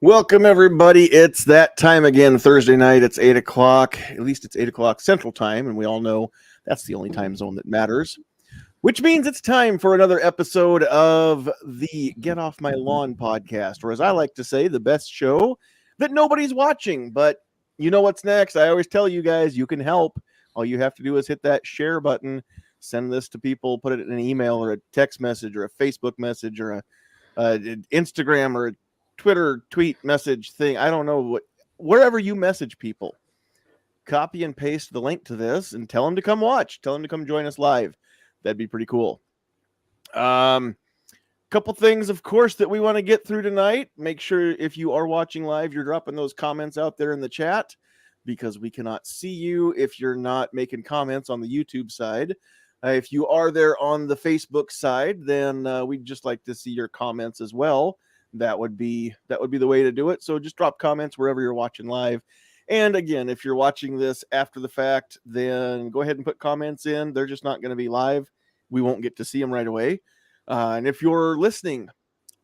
Welcome, everybody. It's that time again, Thursday night. It's 8 o'clock. At least it's 8 o'clock Central Time, and we all know that's the only time zone that matters, which means it's time for another episode of the Get Off My Lawn podcast, or as I like to say, the best show that nobody's watching. But you know what's next? I always tell you guys, you can help. All you have to do is hit that share button, send this to people, put it in an email or a text message or a Facebook message or an Instagram or a Twitter tweet message thing. I don't know wherever you message people, copy and paste the link to this and tell them to come watch. Tell them to come join us live. That'd be pretty cool. Couple things, of course, that we want to get through tonight. Make sure if you are watching live, you're dropping those comments out there in the chat because we cannot see you if you're not making comments on the YouTube side. If you are there on the Facebook side, then we'd just like to see your comments as well. That would be the way to do it. So just drop comments wherever you're watching live. And again, if you're watching this after the fact, then go ahead and put comments in. They're just not going to be live. We won't get to see them right away. And if you're listening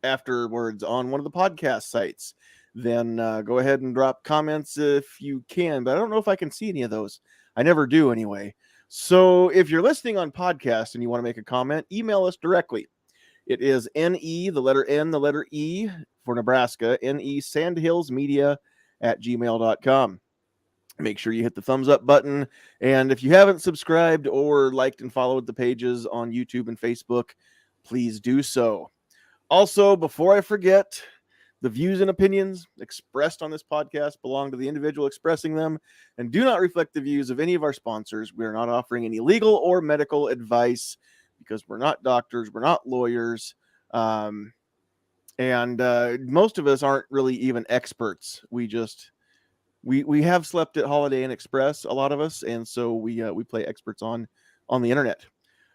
afterwards on one of the podcast sites, then go ahead and drop comments if you can. But I don't know if I can see any of those. I never do anyway. So if you're listening on podcast and you want to make a comment, email us directly. It is NE, the letter N, the letter E for Nebraska, NE sandhillsmedia@gmail.com. Make sure you hit the thumbs up button. And if you haven't subscribed or liked and followed the pages on YouTube and Facebook, please do so. Also, before I forget, the views and opinions expressed on this podcast belong to the individual expressing them and do not reflect the views of any of our sponsors. We are not offering any legal or medical advice, because we're not doctors, we're not lawyers, and most of us aren't really even experts. We have slept at Holiday Inn Express, a lot of us, and so we play experts on the internet.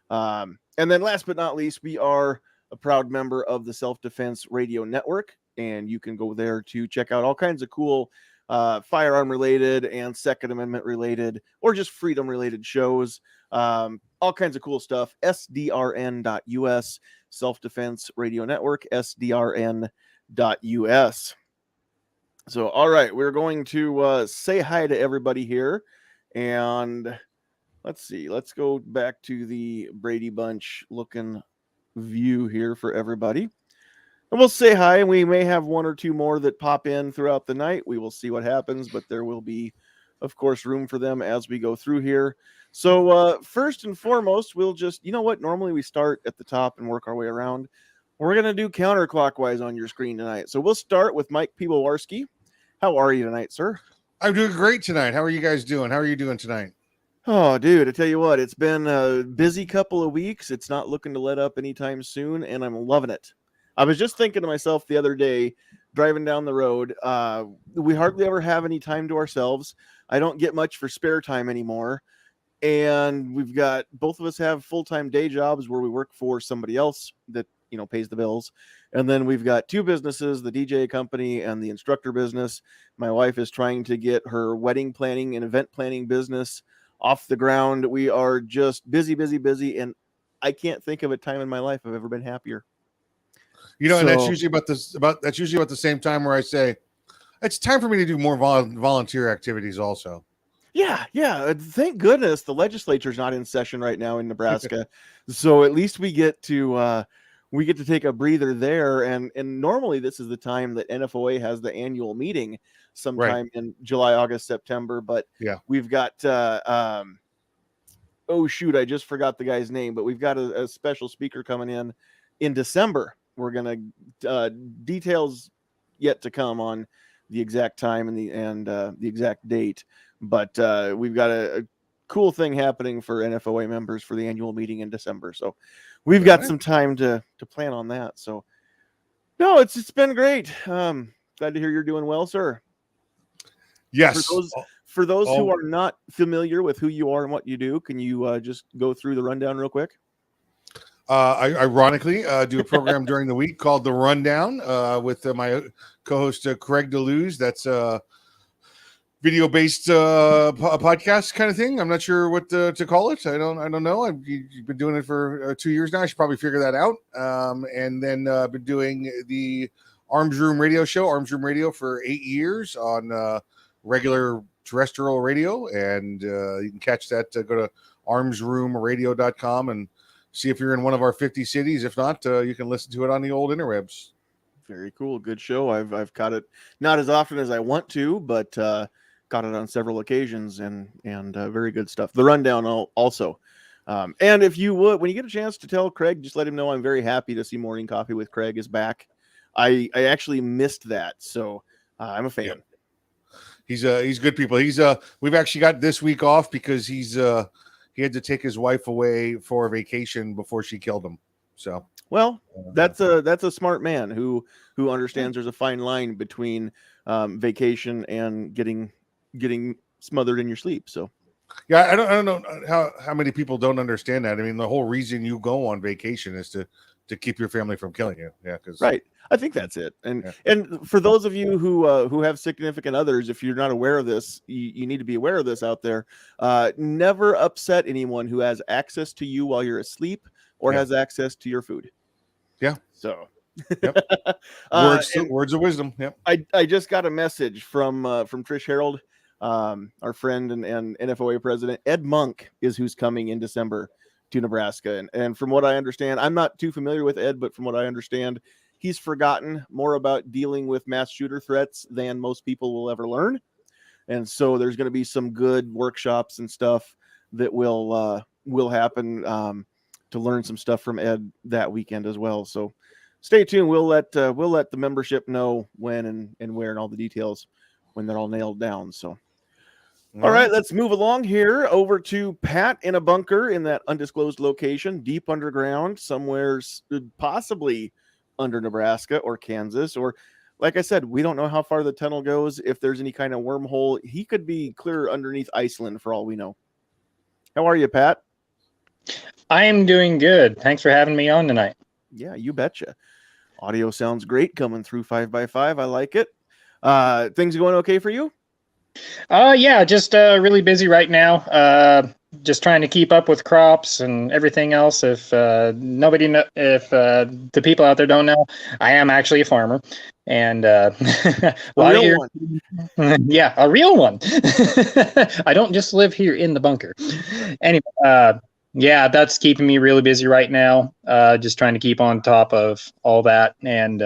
And then last but not least, we are a proud member of the Self-Defense Radio Network, and you can go there to check out all kinds of cool firearm related and Second Amendment related or just freedom related shows. All kinds of cool stuff. SDRN.us, Self-Defense Radio Network, SDRN.us. So, all right, we're going to say hi to everybody here. And let's see, let's go back to the Brady Bunch looking view here for everybody. And we'll say hi, and we may have one or two more that pop in throughout the night. We will see what happens, but there will be, of course, room for them as we go through here. So first and foremost, we'll just, you know what? Normally we start at the top and work our way around. We're going to do counterclockwise on your screen tonight. So we'll start with Mike Piwowarski. How are you tonight, sir? I'm doing great tonight. How are you guys doing? How are you doing tonight? Oh, dude, I tell you what, it's been a busy couple of weeks. It's not looking to let up anytime soon, and I'm loving it. I was just thinking to myself the other day, driving down the road, we hardly ever have any time to ourselves. I don't get much for spare time anymore. And we've got, both of us have full-time day jobs where we work for somebody else that, you know, pays the bills. And then we've got two businesses, the DJ company and the instructor business. My wife is trying to get her wedding planning and event planning business off the ground. We are just busy. And I can't think of a time in my life I've ever been happier. You know, and that's usually about the same time where I say, it's time for me to do more volunteer activities also. Yeah. Thank goodness the legislature's not in session right now in Nebraska. So at least we get to take a breather there. And normally this is the time that NFOA has the annual meeting sometime in July, August, September. But yeah, we've got, oh shoot, I just forgot the guy's name, but we've got a special speaker coming in December. We're going to, details yet to come on the exact time and the exact date. But we've got a cool thing happening for NFOA members for the annual meeting in December. So we've got some time to plan on that. So no, it's been great. Glad to hear you're doing well, sir. Yes. For those who are not familiar with who you are and what you do, can you just go through the rundown real quick? I ironically do a program during the week called The Rundown with my co-host Craig DeLuz. That's a video-based podcast kind of thing. I'm not sure what to call it. I don't know. I've been doing it for 2 years now. I should probably figure that out. And then been doing the Arms Room Radio show, Arms Room Radio for 8 years on regular terrestrial radio, and you can catch that. Go to armsroomradio.com and see if you're in one of our 50 cities. If not, you can listen to it on the old interwebs. Very cool. Good show. I've caught it not as often as I want to, but caught it on several occasions, and very good stuff. The rundown also. And if you would, when you get a chance to tell Craig, just let him know I'm very happy to see Morning Coffee with Craig is back. I actually missed that, so I'm a fan. Yep. He's good people. We've actually got this week off because he had to take his wife away for a vacation before she killed him. So well, that's a smart man who understands there's a fine line between vacation and getting smothered in your sleep. So yeah, I don't know how many people don't understand that. I mean, the whole reason you go on vacation is to keep your family from killing you. Yeah, right. I think that's it. And for those of you who have significant others, if you're not aware of this, you need to be aware of this out there. Never upset anyone who has access to you while you're asleep or has access to your food. Yeah. So yep. Words of wisdom. Yep. I just got a message from Trish Harold, our friend and NFOA president. Ed Monk is who's coming in December to Nebraska. And from what I understand, I'm not too familiar with Ed, but from what I understand, he's forgotten more about dealing with mass shooter threats than most people will ever learn. And so there's going to be some good workshops and stuff that will happen to learn some stuff from Ed that weekend as well. So stay tuned. We'll let the membership know when and where and all the details when they're all nailed down. So all right, let's move along here over to Pat in a bunker in that undisclosed location, deep underground, somewhere possibly under Nebraska or Kansas, or like I said, we don't know how far the tunnel goes. If there's any kind of wormhole, he could be clear underneath Iceland for all we know. How are you, Pat? I am doing good. Thanks for having me on tonight. Yeah, you betcha. Audio sounds great coming through 5x5. I like it. Things going okay for you? Yeah, just really busy right now. Just trying to keep up with crops and everything else. If the people out there don't know, I am actually a farmer, and a real one. Yeah, a real one. I don't just live here in the bunker. Anyway, yeah, that's keeping me really busy right now. Just trying to keep on top of all that, and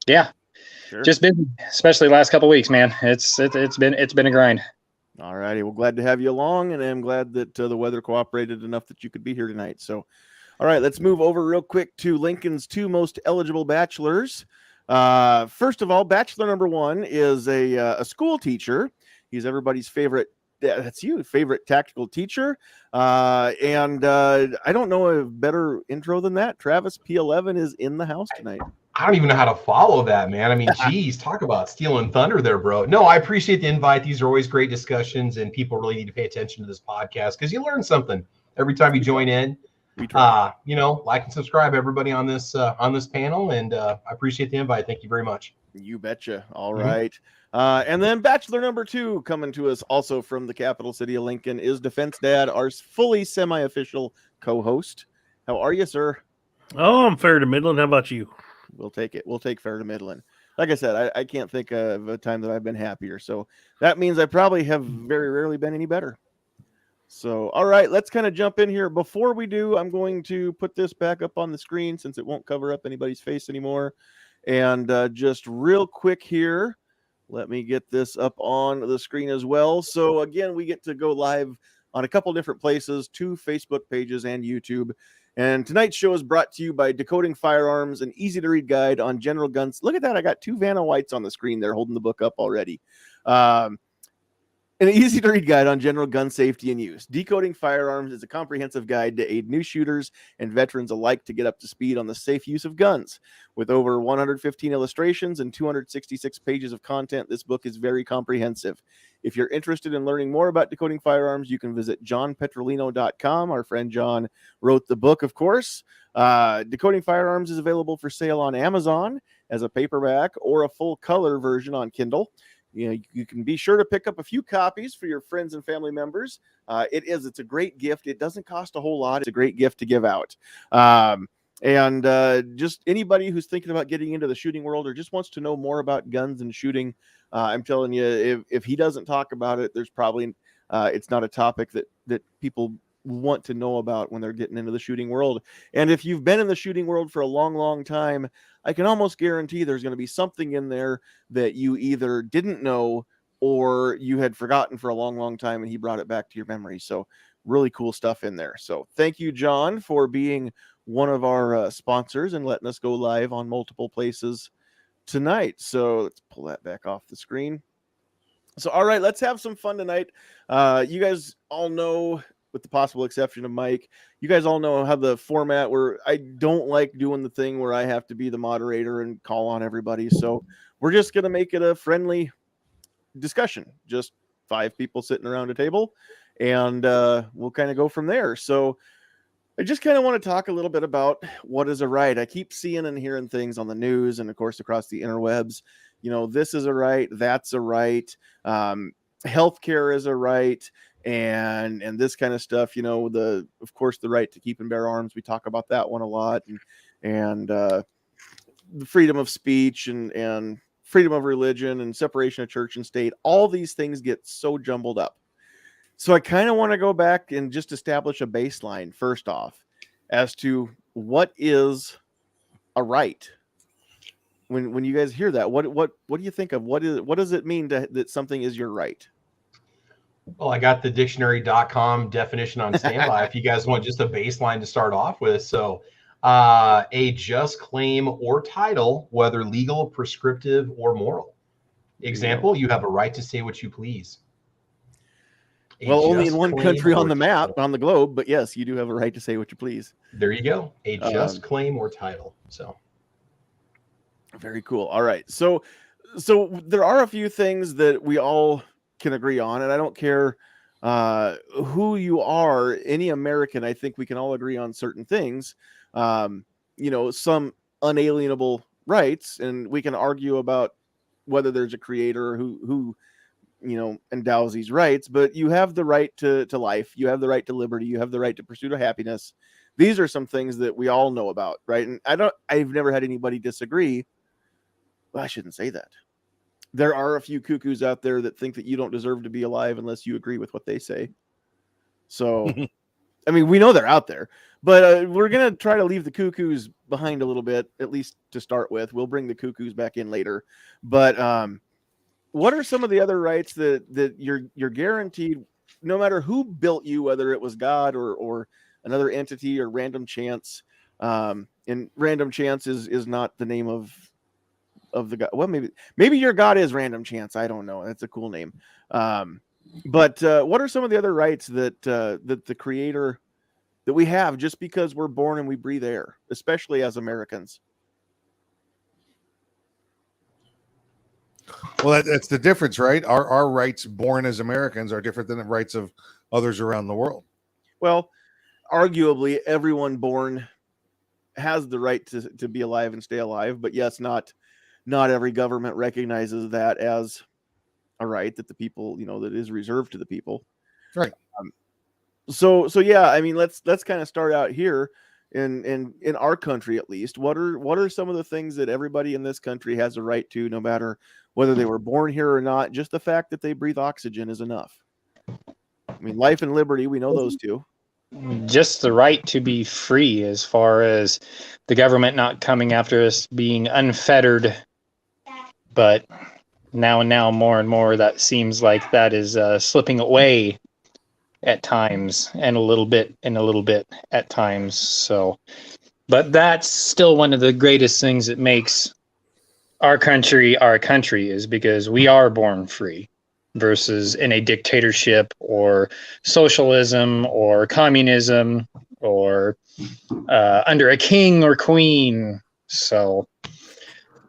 yeah. Sure. Just busy, especially the last couple of weeks, man. It's been a grind. All righty. Well, glad to have you along, and I'm glad that the weather cooperated enough that you could be here tonight. So, all right, let's move over real quick to Lincoln's two most eligible bachelors. First of all, bachelor number one is a school teacher. He's everybody's favorite. That's you, favorite tactical teacher. And I don't know a better intro than that. Travis P11 is in the house tonight. I don't even know how to follow that, man. I mean, geez, talk about stealing thunder there, bro. No, I appreciate the invite. These are always great discussions, and people really need to pay attention to this podcast because you learn something every time you join in. Like and subscribe, everybody on this panel, and I appreciate the invite. Thank you very much. You betcha. All right. And then bachelor number two coming to us also from the capital city of Lincoln is Defense Dad, our fully semi-official co-host. How are you, sir? Oh, I'm fair to Midland. How about you? We'll take it. We'll take fair to Midland. Like I said, I can't think of a time that I've been happier. So that means I probably have very rarely been any better. So, all right, let's kind of jump in here. Before we do, I'm going to put this back up on the screen since it won't cover up anybody's face anymore. And just real quick here, let me get this up on the screen as well. So again, we get to go live on a couple different places, 2 Facebook pages and YouTube. And tonight's show is brought to you by Decoding Firearms, an easy-to-read guide on general guns. Look at that. I got 2 Vanna Whites on the screen there holding the book up already. An easy-to-read guide on general gun safety and use. Decoding Firearms is a comprehensive guide to aid new shooters and veterans alike to get up to speed on the safe use of guns. With over 115 illustrations and 266 pages of content, this book is very comprehensive. If you're interested in learning more about decoding firearms, you can visit johnpetrolino.com. Our friend John wrote the book, of course. Decoding Firearms is available for sale on Amazon as a paperback or a full color version on Kindle. You can be sure to pick up a few copies for your friends and family members. It's a great gift. It doesn't cost a whole lot. It's a great gift to give out. And just anybody who's thinking about getting into the shooting world or just wants to know more about guns and shooting, I'm telling you, if he doesn't talk about it, there's probably it's not a topic that people want to know about when they're getting into the shooting world. And if you've been in the shooting world for a long, long time, I can almost guarantee there's going to be something in there that you either didn't know or you had forgotten for a long, long time, and he brought it back to your memory. So really cool stuff in there. So thank you, John, for being one of our sponsors and letting us go live on multiple places tonight. So let's pull that back off the screen. So, all right, let's have some fun tonight. You guys all know, with the possible exception of Mike, you guys all know how the format where I don't like doing the thing where I have to be the moderator and call on everybody. So we're just going to make it a friendly discussion, just 5 people sitting around a table, and we'll kind of go from there. So I just kind of want to talk a little bit about what is a right. I keep seeing and hearing things on the news and, of course, across the interwebs. You know, this is a right, that's a right, healthcare is a right, and this kind of stuff. You know, of course, the right to keep and bear arms. We talk about that one a lot, and the freedom of speech and freedom of religion and separation of church and state. All these things get so jumbled up. So I kind of want to go back and just establish a baseline first off as to what is a right. When you guys hear that, what do you think of? What does it mean that something is your right? Well, I got the dictionary.com definition on standby if you guys want just a baseline to start off with. So a just claim or title, whether legal, prescriptive, or moral. Example, you have a right to say what you please. Well, only in one country on the map, on the globe, but yes, you do have a right to say what you please. There you go. A just claim or title. So very cool. All right. So there are a few things that we all can agree on, and I don't care who you are, any American, I think we can all agree on certain things. You know, some unalienable rights, and we can argue about whether there's a creator who you know endows these rights, but you have the right to life, you have the right to liberty, you have the right to pursuit of happiness. These are some things that we all know about, right? And I've never had anybody disagree. Well, I shouldn't say that. There are a few cuckoos out there that think that you don't deserve to be alive unless you agree with what they say. So, I mean, we know they're out there, but we're going to try to leave the cuckoos behind a little bit, at least to start with. We'll bring the cuckoos back in later. But what are some of the other rights that you're guaranteed, no matter who built you, whether it was God or another entity or random chance? And random chance is not the name of the God. Well, maybe your God is random chance. I don't know. That's a cool name. But what are some of the other rights that the creator that we have just because we're born and we breathe air, especially as Americans? Well, that's the difference, right? Our rights born as Americans are different than the rights of others around the world. Well, arguably everyone born has the right to be alive and stay alive, but yes, not every government recognizes that as a right that the people, you know, that is reserved to the people. Right. So yeah, I mean, let's kind of start out here in our country, at least. What are some of the things that everybody in this country has a right to, no matter whether they were born here or not? Just the fact that they breathe oxygen is enough. I mean, life and liberty, we know those two. Just the right to be free, as far as the government not coming after us, being unfettered. But now more and more that seems like that is slipping away at times, and a little bit at times. So, but that's still one of the greatest things that makes our country is because we are born free, versus in a dictatorship or socialism or communism or under a king or queen. So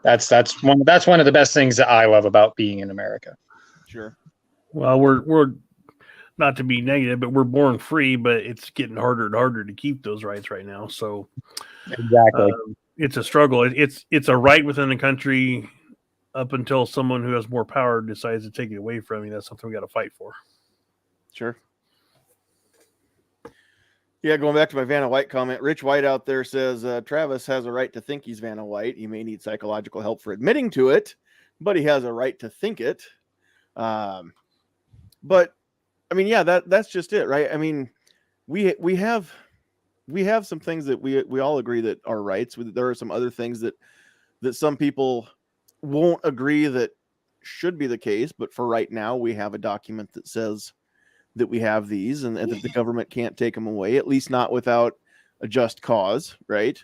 that's one of the best things that I love about being in America. Sure. Well, we're not to be negative, but we're born free, but it's getting harder and harder to keep those rights right now. So Exactly. it's a struggle. It's a right within the country up until someone who has more power decides to take it away from you. That's something we got to fight for. Sure. Yeah, going back to my Vanna White comment, Rich White out there says Travis has a right to think he's Vanna White. He may need psychological help for admitting to it, but he has a right to think it. But I mean, yeah, that's just it, right? I mean, we have some things that we all agree that are rights. There are some other things that some people won't agree that should be the case, but for right now, we have a document that says that we have these and that the government can't take them away, at least not without a just cause, right?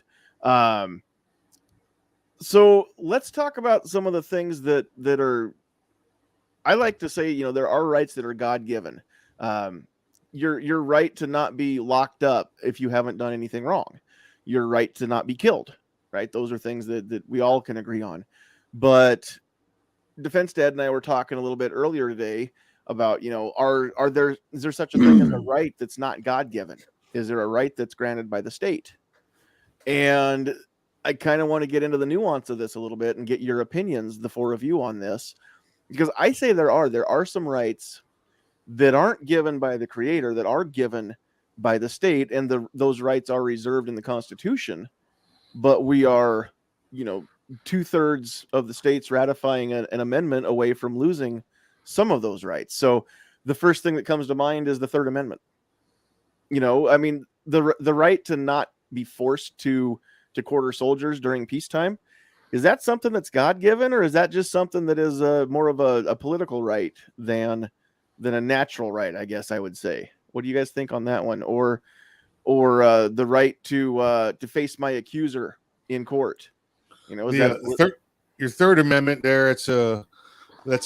So let's talk about some of the things that are, I like to say, there are rights that are God-given. Your right to not be locked up if you haven't done anything wrong. Your right to not be killed, right? Those are things that we all can agree on. But Defense Dad and I were talking a little bit earlier today about, is there such a thing as a right that's not God-given? Is there a right that's granted by the state? And I kind of want to get into the nuance of this a little bit and get your opinions, the four of you, on this, because I say there are some rights that aren't given by the Creator, that are given by the state, and those rights are reserved in the Constitution, but we are, 2/3 of the states ratifying an amendment away from losing some of those rights. So the first thing that comes to mind is the Third Amendment. I mean, the right to not be forced to quarter soldiers during peacetime, is that something that's God-given, or is that just something that is more of a political right than a natural right, I guess I would say? What do you guys think on that one? Or the right to face my accuser in court? Your Third Amendment there, that's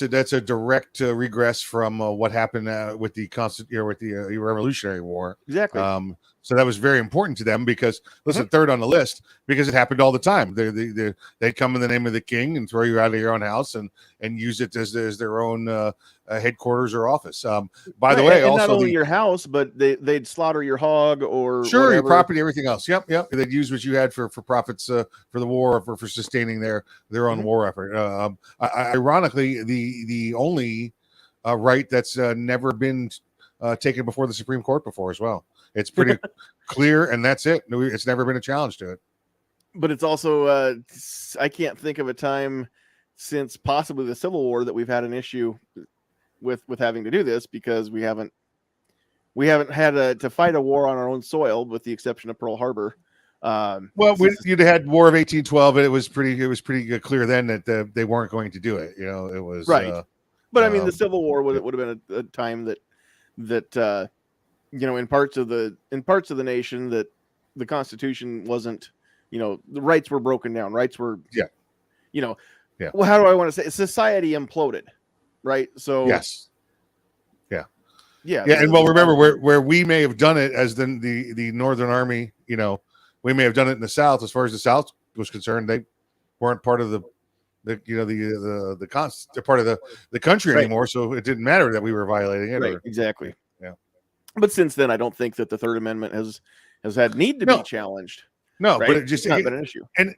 a direct regress from what happened with the Revolutionary War. Exactly. So that was very important to them because, listen, third on the list, because it happened all the time. They'd come in the name of the king and throw you out of your own house and use it as their own headquarters or office. By the way, and also not only your house, but they'd slaughter your hog or your whatever. property, everything else. Yep. They'd use what you had for profits for the war or for sustaining their own war effort. Ironically, the only right that's never been taken before the Supreme Court before as well. It's pretty clear, and that's it. It's never been a challenge to it. But it's also I can't think of a time since possibly the Civil War that we've had an issue with having to do this, because we haven't had to fight a war on our own soil, with the exception of Pearl Harbor. You'd had War of 1812, and it was pretty clear then that they weren't going to do it. It was right. But I mean, the Civil War would have been a time that in parts of the nation that the Constitution wasn't, the rights were broken down. Rights were, well, how do I want to say? Society imploded, right? So yes. Yeah. And well, remember where we may have done it as the Northern Army, we may have done it in the South. As far as the South was concerned, they weren't part of the part of the country anymore. So it didn't matter that we were violating it. Right. Exactly. Yeah. But since then, I don't think that the Third Amendment has had need to be challenged. No, right? but it's not been an issue. And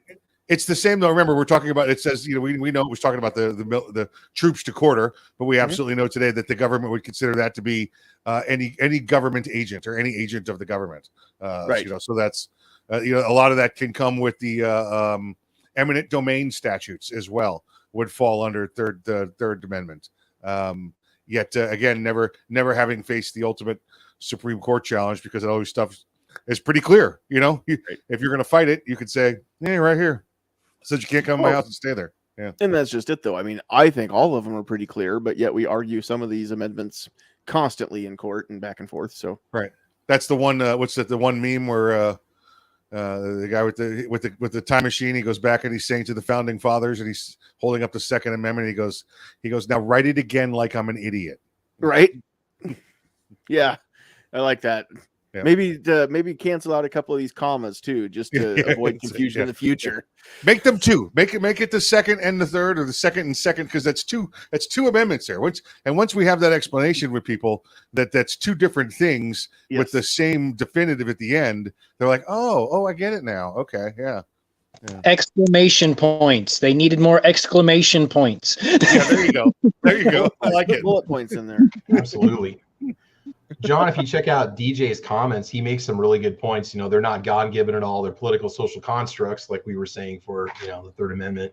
it's the same though. Remember, we're talking about, it says, we know it was talking about the troops to quarter, but we absolutely know today that the government would consider that to be any government agent or any agent of the government. Right. So that's a lot of that can come with the eminent domain statutes as well, would fall under the Third Amendment. Yet again, never having faced the ultimate Supreme Court challenge, because all this stuff is pretty clear. If you're going to fight it, you could say, "Hey, right here, says you can't come to my house and stay there." Yeah, and that's just it, though. I mean, I think all of them are pretty clear, but yet we argue some of these amendments constantly in court and back and forth. So right, that's the one. What's that? The one meme where the guy with the time machine, he goes back and he's saying to the founding fathers, and he's holding up the Second Amendment. He goes, "Now write it again like I'm an idiot." Right? Yeah, I like that. Yeah. Maybe cancel out a couple of these commas too, just to avoid confusion in the future. Make them two. Make it the second and the third, or the second and second, because that's two amendments there. Once we have that explanation with people that's two different things with the same definitive at the end, they're like, oh, I get it now. Okay, yeah. Exclamation points. They needed more exclamation points. Yeah, there you go. I like it. Bullet points in there. Absolutely. John, if you check out DJ's comments, he makes some really good points. They're not God-given at all. They're political social constructs, like we were saying for, the Third Amendment.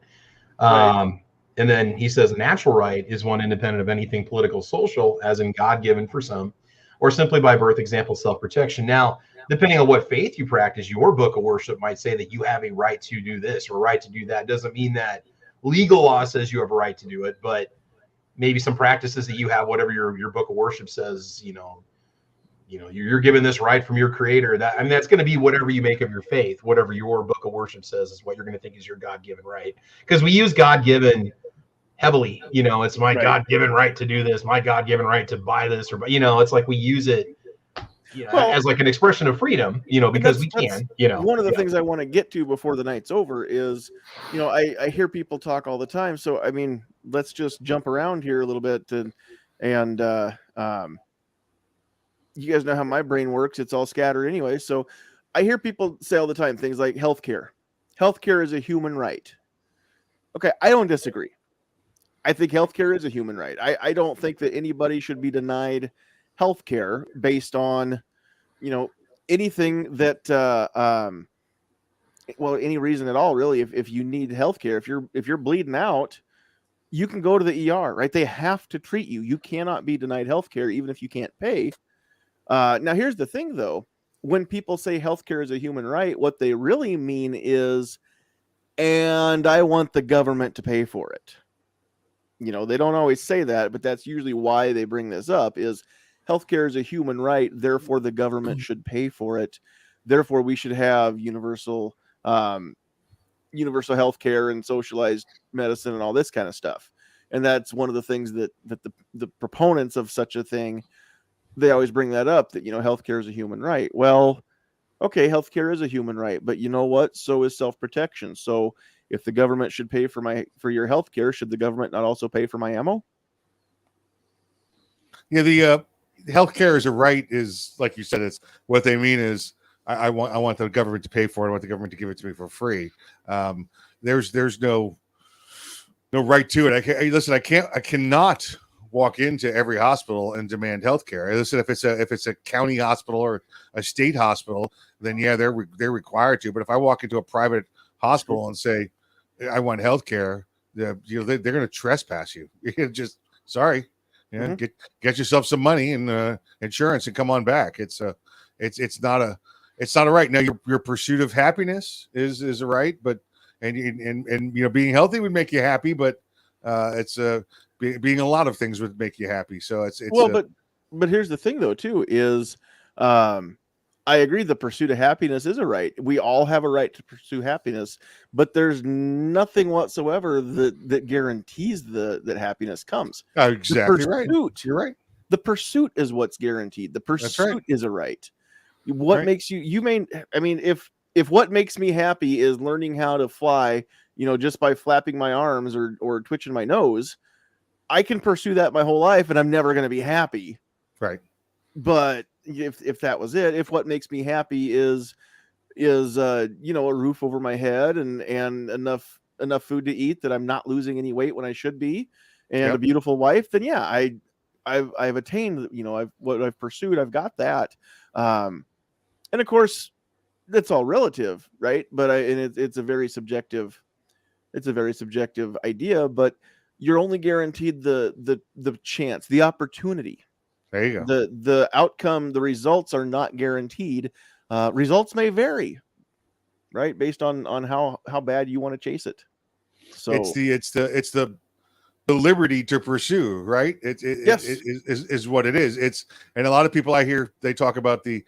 Right. And then he says natural right is one independent of anything political social, as in God-given for some, or simply by birth, example, self-protection. Now, depending on what faith you practice, your book of worship might say that you have a right to do this or a right to do that. Doesn't mean that legal law says you have a right to do it, but maybe some practices that you have, whatever your book of worship says, you're given this right from your creator. That's going to be whatever you make of your faith. Whatever your book of worship says is what you're going to think is your God-given right. Because we use God-given heavily. It's my Right. God-given right to do this, my God-given right to buy this, or it's like we use it Well, as like an expression of freedom, because we can. One of the things I want to get to before the night's over is, I hear people talk all the time. So I mean, let's just jump around here a little bit and you guys know how my brain works. It's all scattered anyway. So I hear people say all the time things like healthcare. Healthcare is a human right. Okay, I don't disagree. I think healthcare is a human right. I don't think that anybody should be denied healthcare based on, anything that, any reason at all, really. If you need healthcare, if you're bleeding out, you can go to the ER, right? They have to treat you. You cannot be denied healthcare, even if you can't pay. Now, here's the thing, though. When people say healthcare is a human right, what they really mean is, and I want the government to pay for it. They don't always say that, but that's usually why they bring this up, is healthcare is a human right. Therefore, the government should pay for it. Therefore, we should have universal healthcare and socialized medicine and all this kind of stuff. And that's one of the things that the proponents of such a thing, they always bring that up, that, healthcare is a human right. Well, okay, healthcare is a human right, but you know what? So is self-protection. So if the government should pay for your healthcare, should the government not also pay for my ammo? Yeah, the healthcare is a right is, like you said, it's what they mean is I want the government to pay for it. I want the government to give it to me for free. There's no right to it. I cannot walk into every hospital and demand health care. Listen, if it's a county hospital or a state hospital, then yeah, they're required to. But if I walk into a private hospital and say I want health care, they're going to trespass you. You're just sorry. Yeah, get yourself some money and insurance and come on back. It's not a right. Now your pursuit of happiness is a right, but and being healthy would make you happy, but being a lot of things would make you happy. So it's but here's the thing, though, too, is I agree the pursuit of happiness is a right. We all have a right to pursue happiness, but there's nothing whatsoever that guarantees that happiness comes. Exactly right. You're right. The pursuit is what's guaranteed. The pursuit is a right. What makes if what makes me happy is learning how to fly, just by flapping my arms or twitching my nose, I can pursue that my whole life and I'm never going to be happy. Right. But if that was it, if what makes me happy is a roof over my head and enough food to eat that I'm not losing any weight when I should be, and a beautiful wife, then yeah, I've attained, what I've pursued, I've got that. And of course that's all relative, right? But it's a very subjective idea, but you're only guaranteed the chance, the opportunity. There you go. The outcome, the results are not guaranteed. Results may vary, right, based on how bad you want to chase it. So it's the liberty to pursue, right? Yes. Is what it is. And a lot of people I hear, they talk about the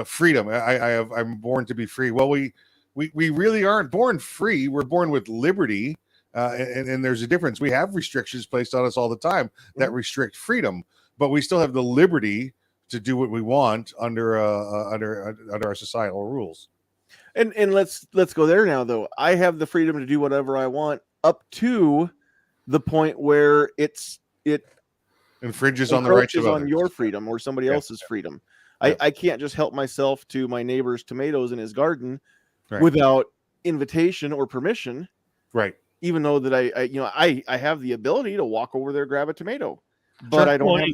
freedom. I'm born to be free. Well, we really aren't born free. We're born with liberty, and there's a difference. We have restrictions placed on us all the time that restrict freedom, but we still have the liberty to do what we want under our societal rules. And let's go there now, though. I have the freedom to do whatever I want up to the point where it infringes on the rights of others. On your freedom or somebody else's freedom. I can't just help myself to my neighbor's tomatoes in his garden without invitation or permission. Right. Even though that I have the ability to walk over there, grab a tomato, but I don't have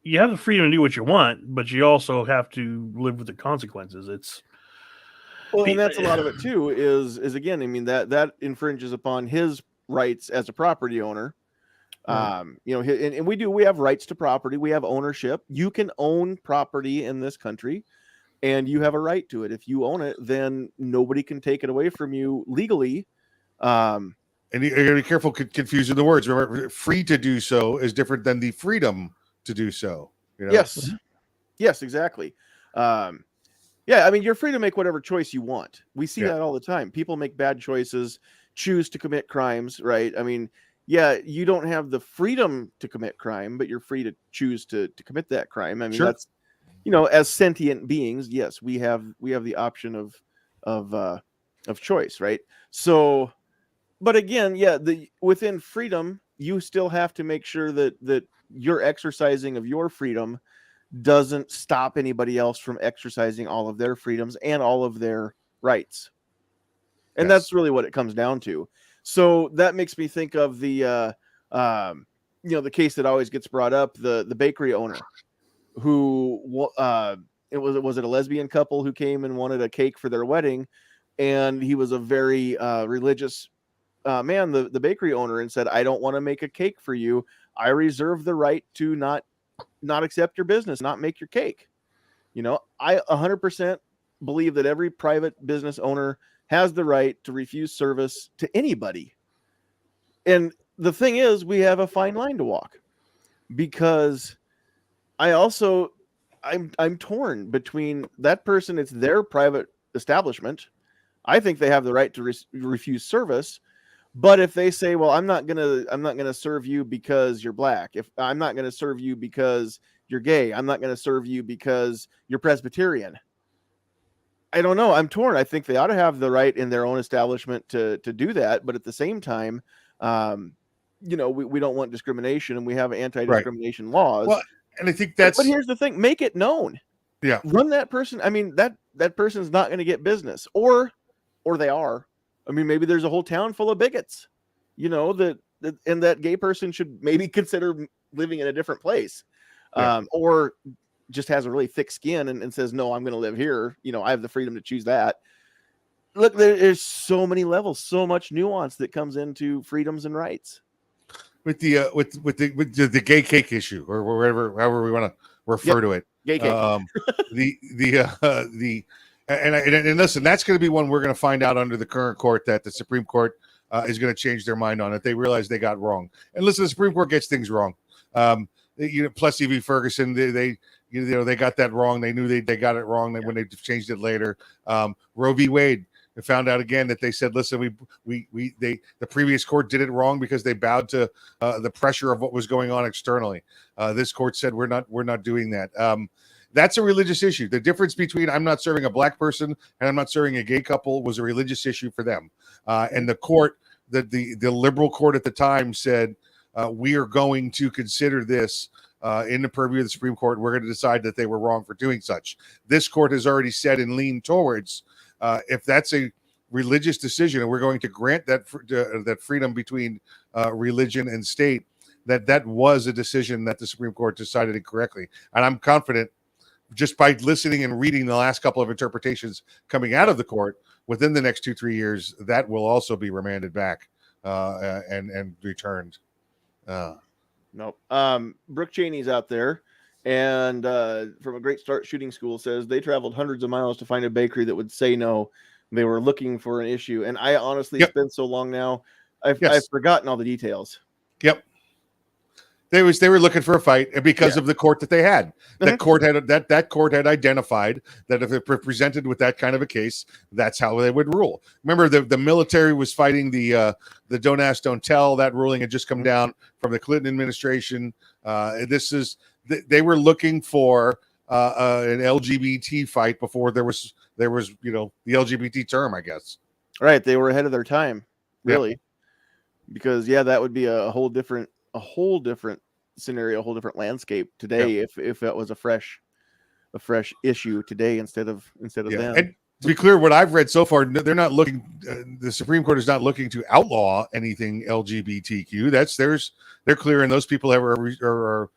you have the freedom to do what you want, but you also have to live with the consequences. It's Well, and that's a lot of it too. Is again, I mean that infringes upon his rights as a property owner. Right. You know, and we have rights to property. We have ownership. You can own property in this country, and you have a right to it. If you own it, then nobody can take it away from you legally. And you got to be careful confusing the words. Remember, free to do so is different than the freedom to do so. You know? Yes, exactly. Yeah, I mean, you're free to make whatever choice you want. We see that all the time. People make bad choices, choose to commit crimes, right? I mean, yeah, you don't have the freedom to commit crime, but you're free to choose to commit that crime. I mean, that's, you know, as sentient beings, yes, we have the option of choice, right? So, but again, yeah, within freedom, you still have to make sure that your exercising of your freedom doesn't stop anybody else from exercising all of their freedoms and all of their rights. And that's really what it comes down to. So that makes me think of the you know, the case that always gets brought up, the bakery owner who was it a lesbian couple who came and wanted a cake for their wedding, and he was a very religious man, the bakery owner, and said, I don't want to make a cake for you. I reserve the right to not accept your business, not make your cake. You know, I 100% believe that every private business owner has the right to refuse service to anybody. And the thing is, we have a fine line to walk, because I'm torn between that person. It's their private establishment. I think they have the right to refuse service. But if they say, well, I'm not gonna serve you because you're black, if I'm not gonna serve you because you're gay, I'm not gonna serve you because you're Presbyterian, I don't know. I'm torn. I think they ought to have the right in their own establishment to do that. But at the same time, you know, we don't want discrimination, and we have anti-discrimination laws. Well, and I think that's. But here's the thing: make it known. Yeah. Run that person. I mean, that person's not going to get business, or they are. I mean, maybe there's a whole town full of bigots. You know, and that gay person should maybe consider living in a different place, or just has a really thick skin and says, no, I'm going to live here. You know, I have the freedom to choose that. Look, there's so many levels, so much nuance that comes into freedoms and rights. With the gay cake issue, or whatever, however we want to refer to it, gay cake. And listen, that's going to be one we're going to find out under the current court, that the Supreme Court is going to change their mind on it. They realize they got wrong, and listen, the Supreme Court gets things wrong. You know, Plessy v. Ferguson, they got that wrong. They knew they got it wrong when they changed it later. Roe v. Wade. They found out again that they said, listen, the previous court did it wrong because they bowed to the pressure of what was going on externally. This court said we're not doing that. That's a religious issue. The difference between I'm not serving a black person and I'm not serving a gay couple was a religious issue for them. And the court, the liberal court at the time, said we are going to consider this in the purview of the Supreme Court. We're going to decide that they were wrong for doing such. This court has already said and leaned towards, if that's a religious decision and we're going to grant that freedom between religion and state, that was a decision that the Supreme Court decided incorrectly. And I'm confident, just by listening and reading the last couple of interpretations coming out of the court within the next 2-3 years, that will also be remanded back and returned. Nope. Brooke Cheney's out there, and from a Great Start Shooting School, says they traveled hundreds of miles to find a bakery that would say no. They were looking for an issue, and I honestly, it's been so long now, I've forgotten all the details. Yep. They were looking for a fight, and because of the court that they had, that court had identified that if it presented with that kind of a case, that's how they would rule. Remember, the military was fighting the Don't Ask, Don't Tell. That ruling had just come down from the Clinton administration. They were looking for an LGBT fight before there was the LGBT term, I guess. Right, they were ahead of their time, really, because that would be a whole different scenario, a whole different landscape today if that was a fresh issue today instead of then. And to be clear, what I've read so far, they're not looking. The Supreme Court is not looking to outlaw anything LGBTQ. They're clear, and those people are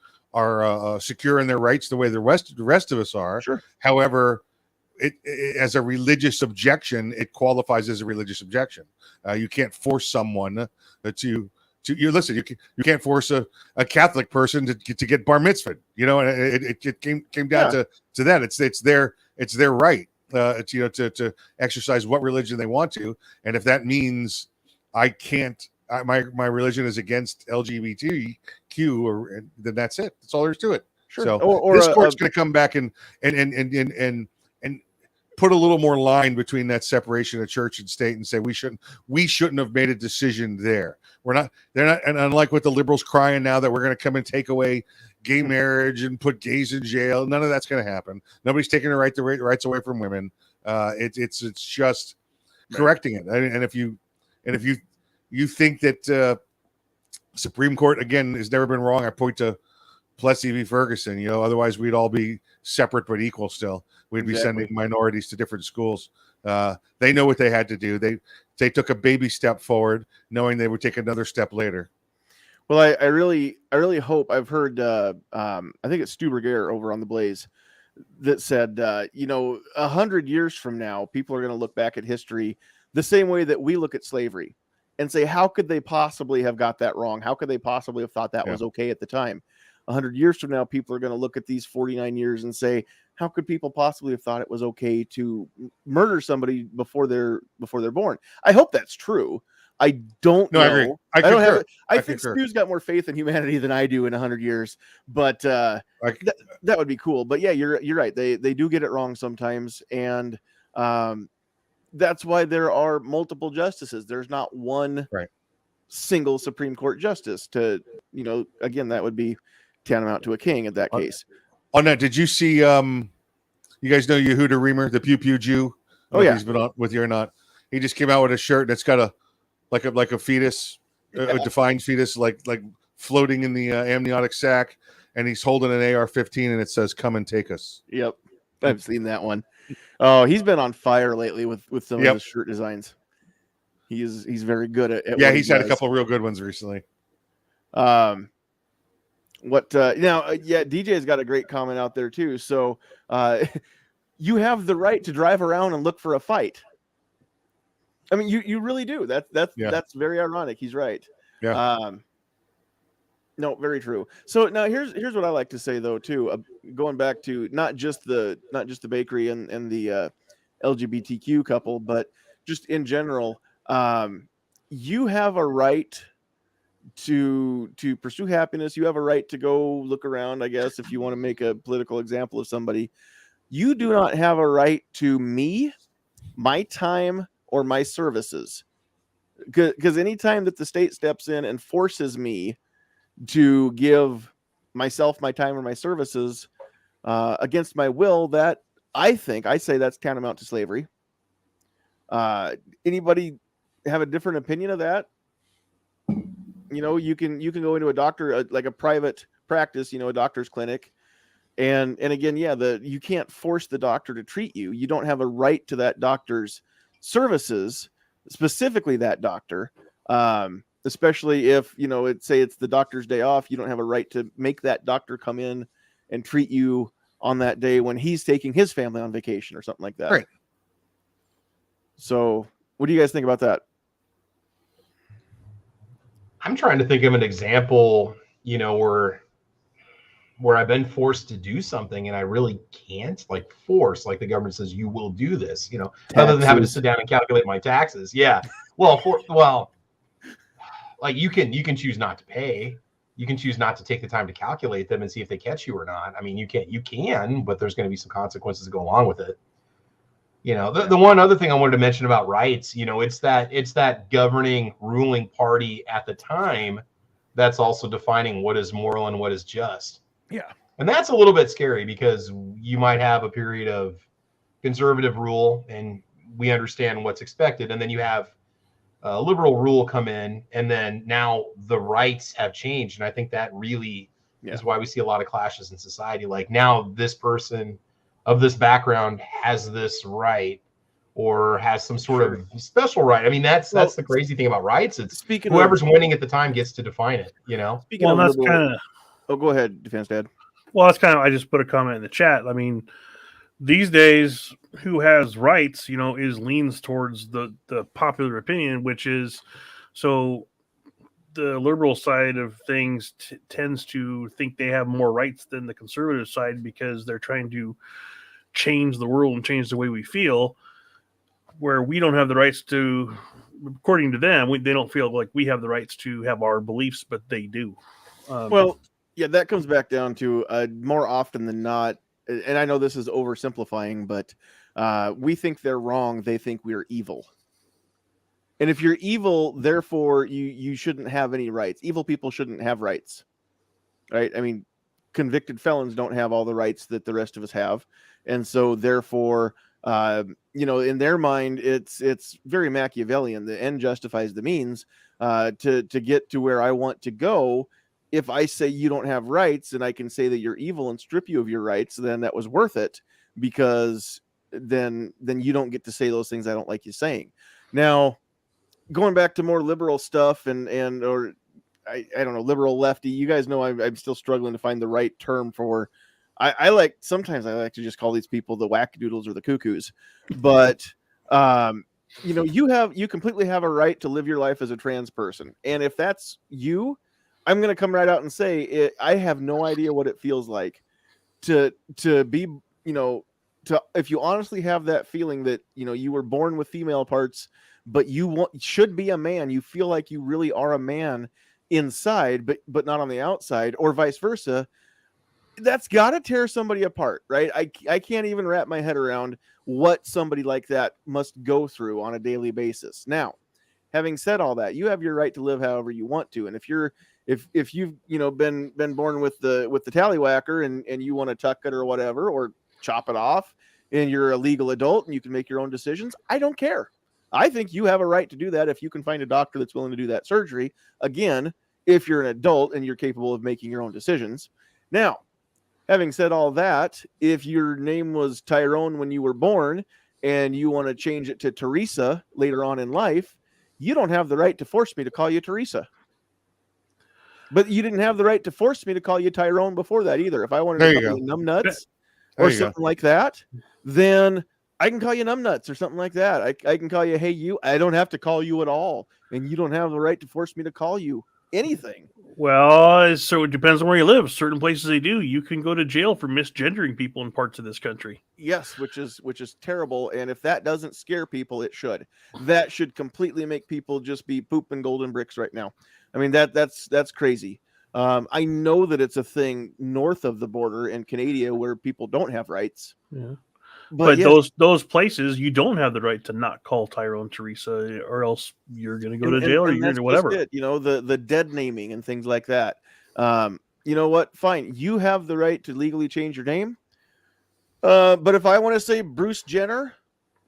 secure in their rights the way the rest of us are. Sure. However, it as a religious objection, it qualifies as a religious objection. You can't force someone to you listen. You can't force a Catholic person to get bar mitzvahed. You know, and it came down to that. It's their right. To exercise what religion they want to, and if that means I can't, my religion is against LGBTQ, then that's it. That's all there is to it. Sure. So Or this court's going to come back and put a little more line between that separation of church and state and say we shouldn't have made a decision there. They're not, and unlike what the liberals crying now that we're going to come and take away gay marriage and put gays in jail, none of that's going to happen. Nobody's taking the rights away from women. It's just correcting it. And if you think that Supreme Court again has never been wrong, I point to Plessy v. Ferguson. You know, otherwise we'd all be separate but equal. Still, we'd be sending minorities to different schools. They know what they had to do. They took a baby step forward, knowing they would take another step later. Well, I really hope. I've heard, I think it's Stu Berger over on the Blaze that said, 100 years from now, people are going to look back at history the same way that we look at slavery and say, how could they possibly have got that wrong? How could they possibly have thought that was okay at the time? 100 years from now, people are going to look at these 49 years and say, how could people possibly have thought it was okay to murder somebody before they're born? I hope that's true. I don't know. I agree. I think Stu's got more faith in humanity than I do in 100 years, but that would be cool. But yeah, you're right. They do get it wrong sometimes, and that's why there are multiple justices. There's not one single Supreme Court justice to, again, that would be tantamount to a king in that case. On that, did you see? You guys know Yehuda Reamer, the Pew Pew Jew? Oh yeah, he's been on with you or not? He just came out with a shirt that's got a fetus, a defined fetus, like floating in the amniotic sac, and he's holding an AR-15, and it says, "Come and take us." Yep, I've seen that one. Oh, he's been on fire lately with some of his shirt designs. He's very good at he's had a couple of real good ones recently. DJ's got a great comment out there too. So you have the right to drive around and look for a fight. I mean, you really do. That's very ironic. He's right. Yeah. No, very true. So now here's what I like to say though too. Going back to not just the bakery and the LGBTQ couple, but just in general, you have a right to pursue happiness. You have a right to go look around, I guess, if you want to make a political example of somebody. You do not have a right to me, my time, or my services. Because anytime that the state steps in and forces me to give myself my time or my services against my will, that I say that's tantamount to slavery. Anybody have a different opinion of that? You can go into a doctor, like a private practice, a doctor's clinic, and again, you can't force the doctor to treat you. You don't have a right to that doctor's services, specifically that doctor, especially if it's the doctor's day off. You don't have a right to make that doctor come in and treat you on that day when he's taking his family on vacation or something like that. Right. So what do you guys think about that? I'm trying to think of an example, where I've been forced to do something and I really can't, like force, like the government says, you will do this, other than having to sit down and calculate my taxes. Yeah. Well, like you can choose not to pay. You can choose not to take the time to calculate them and see if they catch you or not. I mean, you can, but there's going to be some consequences that go along with it. The one other thing I wanted to mention about rights, it's that governing ruling party at the time that's also defining what is moral and what is just. Yeah. And that's a little bit scary because you might have a period of conservative rule and we understand what's expected. And then you have liberal rule come in, and then now the rights have changed. And I think that really is why we see a lot of clashes in society. Like now this person of this background has this right or has some sort of special right. I mean, that's the crazy thing about rights. It's whoever's winning at the time gets to define it, Well, that's kind of Oh, go ahead, Defense Dad. Well, that's kind of, I just put a comment in the chat. I mean, these days, who has rights, is leans towards the popular opinion, which is, so the liberal side of things tends to think they have more rights than the conservative side because they're trying to change the world and change the way we feel, where we don't have the rights to, according to them, they don't feel like we have the rights to have our beliefs, but they do. Well, yeah, that comes back down to more often than not, and I know this is oversimplifying, but we think they're wrong. They think we're evil. And if you're evil, therefore you shouldn't have any rights. Evil people shouldn't have rights, right? I mean, convicted felons don't have all the rights that the rest of us have. And so therefore, in their mind, it's very Machiavellian. The end justifies the means. To get to where I want to go, if I say you don't have rights and I can say that you're evil and strip you of your rights, then that was worth it, because then you don't get to say those things I don't like you saying. Now, going back to more liberal stuff or I don't know, liberal lefty, you guys know I'm still struggling to find the right term for. Sometimes I like to just call these people the wackadoodles or the cuckoos, but you completely have a right to live your life as a trans person. And if that's you, I'm going to come right out and say I have no idea what it feels like to be, if you honestly have that feeling that, you were born with female parts, but you should be a man. You feel like you really are a man inside, but not on the outside, or vice versa. That's got to tear somebody apart, right? I can't even wrap my head around what somebody like that must go through on a daily basis. Now, having said all that, you have your right to live however you want to. And if you've been born with the tallywhacker and you want to tuck it or whatever, or chop it off, and you're a legal adult and you can make your own decisions, I don't care. I think you have a right to do that if you can find a doctor that's willing to do that surgery. Again, if you're an adult and you're capable of making your own decisions. Now, having said all that, if your name was Tyrone when you were born and you want to change it to Teresa later on in life, you don't have the right to force me to call you Teresa. But you didn't have the right to force me to call you Tyrone before that either. If I wanted to call you numbnuts or something like that, then I can call you numbnuts or something like that. I can call you, hey, you. I don't have to call you at all. And you don't have the right to force me to call you anything. Well, so it depends on where you live. Certain places they do. You can go to jail for misgendering people in parts of this country. Yes, which is terrible. And if that doesn't scare people, it should. That should completely make people just be pooping golden bricks right now. I mean, that's crazy. I know that it's a thing north of the border in Canada where people don't have rights. Yeah. But yes, those places, you don't have the right to not call Tyrone Teresa, or else you're going to go to jail or you're going to whatever. It, the dead naming and things like that. You know what? Fine. You have the right to legally change your name. But if I want to say Bruce Jenner,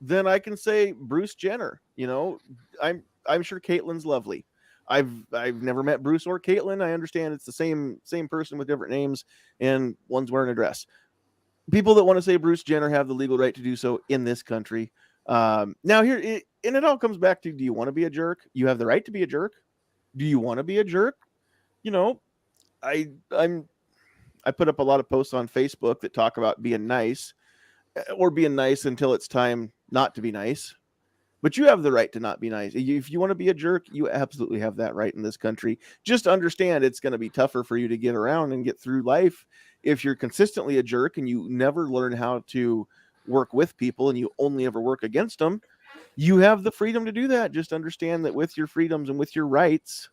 then I can say Bruce Jenner. I'm sure Caitlin's lovely. I've never met Bruce or Caitlin. I understand it's the same person with different names, and one's wearing a dress. People that want to say Bruce Jenner have the legal right to do so in this country. Now it all comes back to, do you want to be a jerk? You have the right to be a jerk. Do you want to be a jerk? I put up a lot of posts on Facebook that talk about being nice, or being nice until it's time not to be nice. But you have the right to not be nice. If you want to be a jerk, you absolutely have that right in this country. Just understand it's going to be tougher for you to get around and get through life if you're consistently a jerk and you never learn how to work with people and you only ever work against them. You have the freedom to do that. Just understand that with your freedoms and with your rights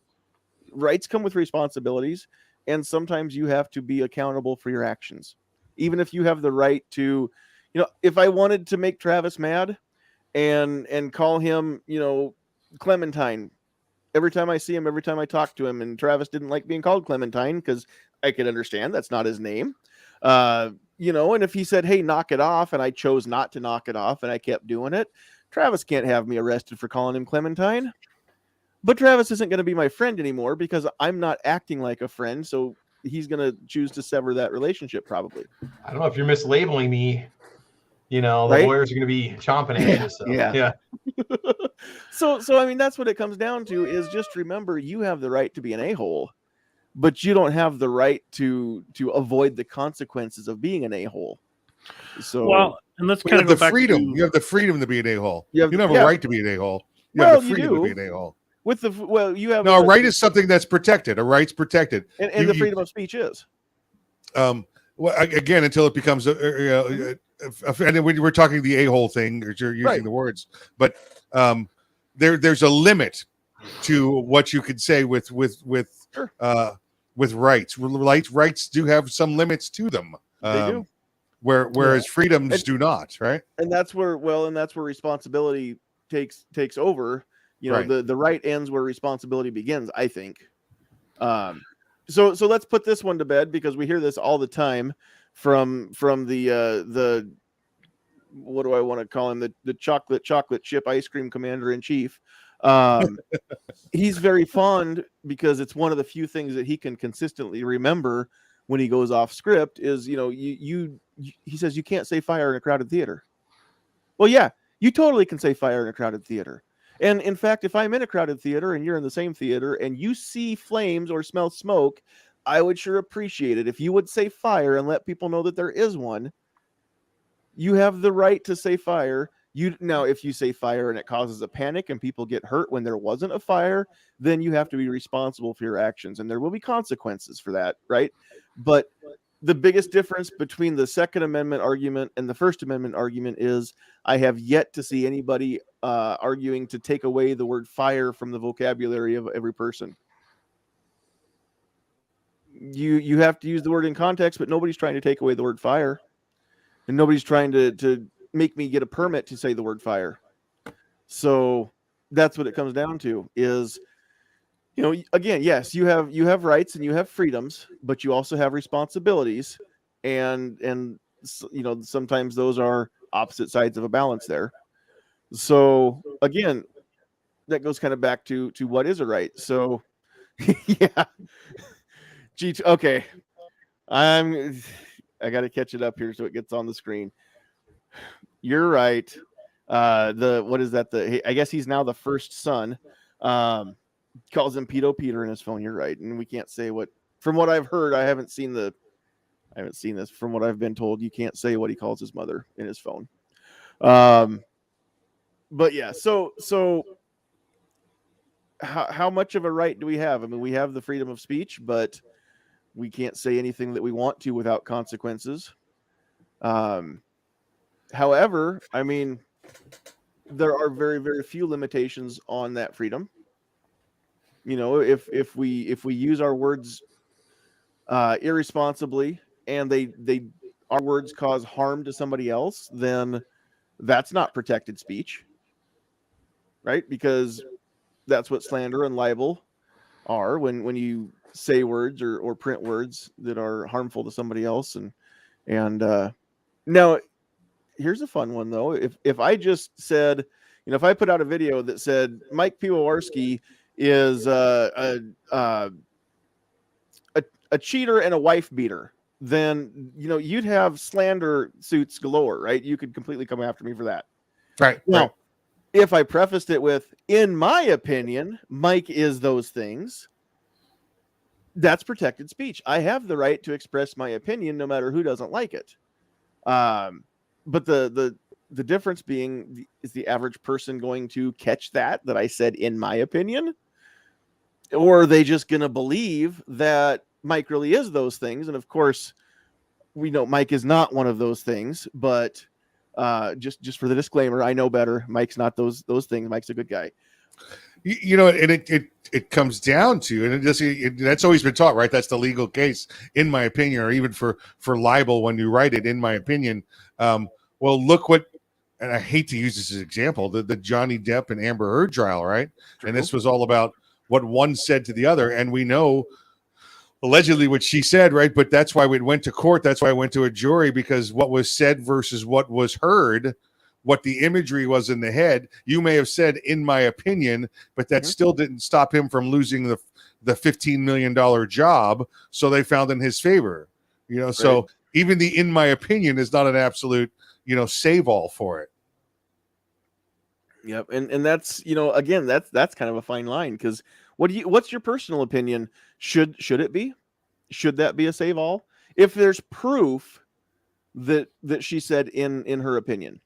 come with responsibilities. And sometimes you have to be accountable for your actions. Even if you have the right to, if I wanted to make Travis mad and call him, Clementine, every time I see him, every time I talk to him, and Travis didn't like being called Clementine because I could understand that's not his name. And if he said, hey, knock it off, and I chose not to knock it off and I kept doing it, Travis can't have me arrested for calling him Clementine. But Travis isn't going to be my friend anymore because I'm not acting like a friend. So he's going to choose to sever that relationship probably. I don't know if you're mislabeling me. The lawyers are going to be chomping at you. So, yeah. So I mean, that's what it comes down to, is just remember, you have the right to be an a-hole. but you don't have the right to avoid the consequences of being an a-hole. So Well, and let's You kind have of the go back freedom. to You have the freedom to be an a-hole. You You have- don't have yeah. a right to be an a-hole. You Well, have the you freedom to do. be an a-hole. with the you have No, a right is something that's protected. A right's protected. and the freedom of speech is. Well, again, until it becomes and then we're talking the a-hole thing, or you're using Right. the words, but there's a limit to what you could say with Sure. rights. Rights do have some limits to them. They do. Whereas freedoms And- do not, right? And that's where responsibility takes over. Right. The right ends where responsibility begins, I think. So let's put this one to bed, because we hear this all the time from the what do I want to call him, the chocolate chip ice cream commander in chief. He's very fond, because it's one of the few things that he can consistently remember when he goes off script is, he says you can't say fire in a crowded theater. Well, yeah, you totally can say fire in a crowded theater. And in fact, if I'm in a crowded theater and you're in the same theater and you see flames or smell smoke, I would sure appreciate it if you would say fire and let people know that there is one. You have the right to say fire. Now, if you say fire and it causes a panic and people get hurt when there wasn't a fire, then you have to be responsible for your actions, and there will be consequences for that, right? But the biggest difference between the Second Amendment argument and the First Amendment argument is I have yet to see anybody arguing to take away the word fire from the vocabulary of every person. You have to use the word in context, but nobody's trying to take away the word fire, and nobody's trying to make me get a permit to say the word fire. So that's what it comes down to is, again, yes, you have rights and you have freedoms, but you also have responsibilities, and sometimes those are opposite sides of a balance there. So again, that goes kind of back to what is a right. So yeah. Okay. I got to catch it up here so it gets on the screen. You're right. What is that? I guess he's now the first son. Calls him Pedo Peter in his phone. You're right, and we can't say what. From what I've heard, I haven't seen this. From what I've been told, you can't say what he calls his mother in his phone. But yeah, so how much of a right do we have? I mean, we have the freedom of speech, but we can't say anything that we want to without consequences. However, I mean, there are very, very few limitations on that freedom. If we use our words irresponsibly, and our words cause harm to somebody else, then that's not protected speech, right? Because that's what slander and libel are, when you say words or print words that are harmful to somebody else. And now here's a fun one though. If I just said, if I put out a video that said Mike Piwowarski is a cheater and a wife beater, then you'd have slander suits galore, right? You could completely come after me for that. Right. Now, Right. if I prefaced it with, in my opinion, Mike is those things, that's protected speech. I have the right to express my opinion no matter who doesn't like it. But the difference being, is the average person going to catch that I said in my opinion? Or are they just going to believe that Mike really is those things? And of course, we know Mike is not one of those things, but just for the disclaimer, I know better. Mike's not those things. Mike's a good guy. And it comes down to, and that's always been taught, right? That's the legal case, in my opinion, or even for libel when you write it, in my opinion. Well, look what, and I hate to use this as an example, the Johnny Depp and Amber Heard trial, right? True. And this was all about what one said to the other, and we know allegedly what she said, right? But that's why we went to court. That's why I went to a jury, because what was said versus what was heard, what the imagery was in the head. You may have said, in my opinion, but that still didn't stop him from losing the $15 million job. So they found in his favor, Right. So even the in my opinion is not an absolute, save all for it. Yep. And that's, again, that's kind of a fine line, because what's your personal opinion? Should it be? Should that be a save all? If there's proof that she said in her opinion.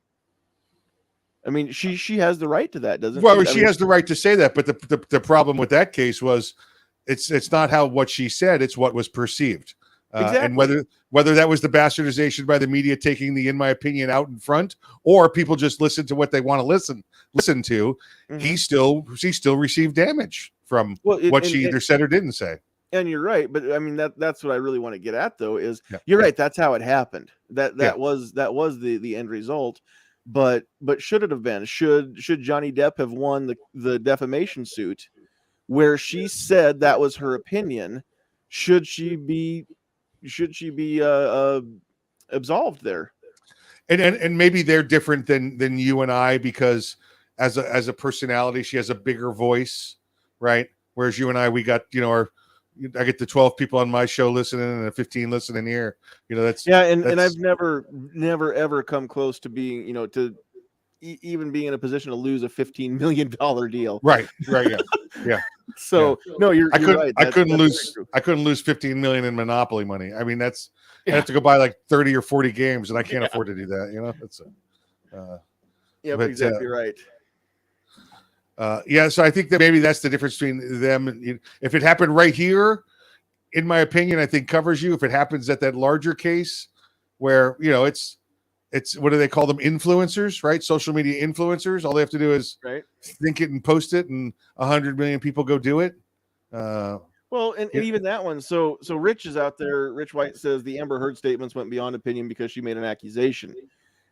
I mean, she has the right to that, doesn't Well, she? she has the right to say that, but the problem with that case was it's not what she said, it's what was perceived. Exactly. And whether that was the bastardization by the media taking the in my opinion out in front, or people just listen to what they want to listen to, she still received damage from what she either said or didn't say. And you're right, but I mean that's what I really want to get at though is you're right, that's how it happened. That was the end result. But should it have been? Should Johnny Depp have won the defamation suit where she said that was her opinion? Should she be absolved there? And maybe they're different than you and I, because as a personality, she has a bigger voice, right? Whereas you and I, we got, I get the 12 people on my show listening and the 15 listening here. And I've never ever come close to being, even being in a position to lose a $15 million deal. Right. Yeah. So no, you're right. I couldn't lose 15 million in Monopoly money. I mean, I have to go buy like 30 or 40 games, and I can't afford to do that. Exactly right. So I think that maybe that's the difference between them. If it happened right here, in my opinion, I think covers you. If it happens at that larger case where, it's what do they call them? Influencers, right? Social media influencers. All they have to do is think it and post it, and 100 million people go do it. Well, and even that one. So Rich is out there. Rich White says the Amber Heard statements went beyond opinion because she made an accusation.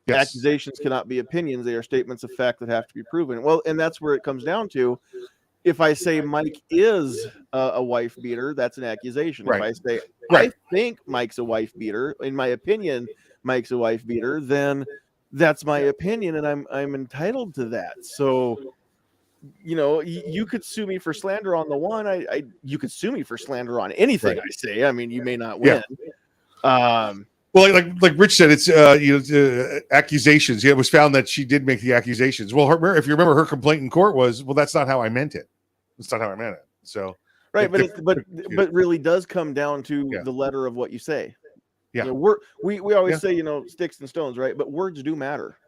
Yes. Accusations cannot be opinions. They are statements of fact that have to be proven. Well, and that's where it comes down to. If I say Mike is a wife beater, that's an accusation. Right. If I say I think Mike's a wife beater, in my opinion, Mike's a wife beater, then that's my opinion, and I'm entitled to that. So, you could sue me for slander on the one. You could sue me for slander on anything I say. I mean, you may not win. Well, like Rich said, it's accusations. It was found that she did make the accusations. Well, if you remember, her complaint in court was, "Well, that's not how I meant it. That's not how I meant it." So, right, but really does come down to the letter of what you say. Yeah, we always say sticks and stones, right? But words do matter.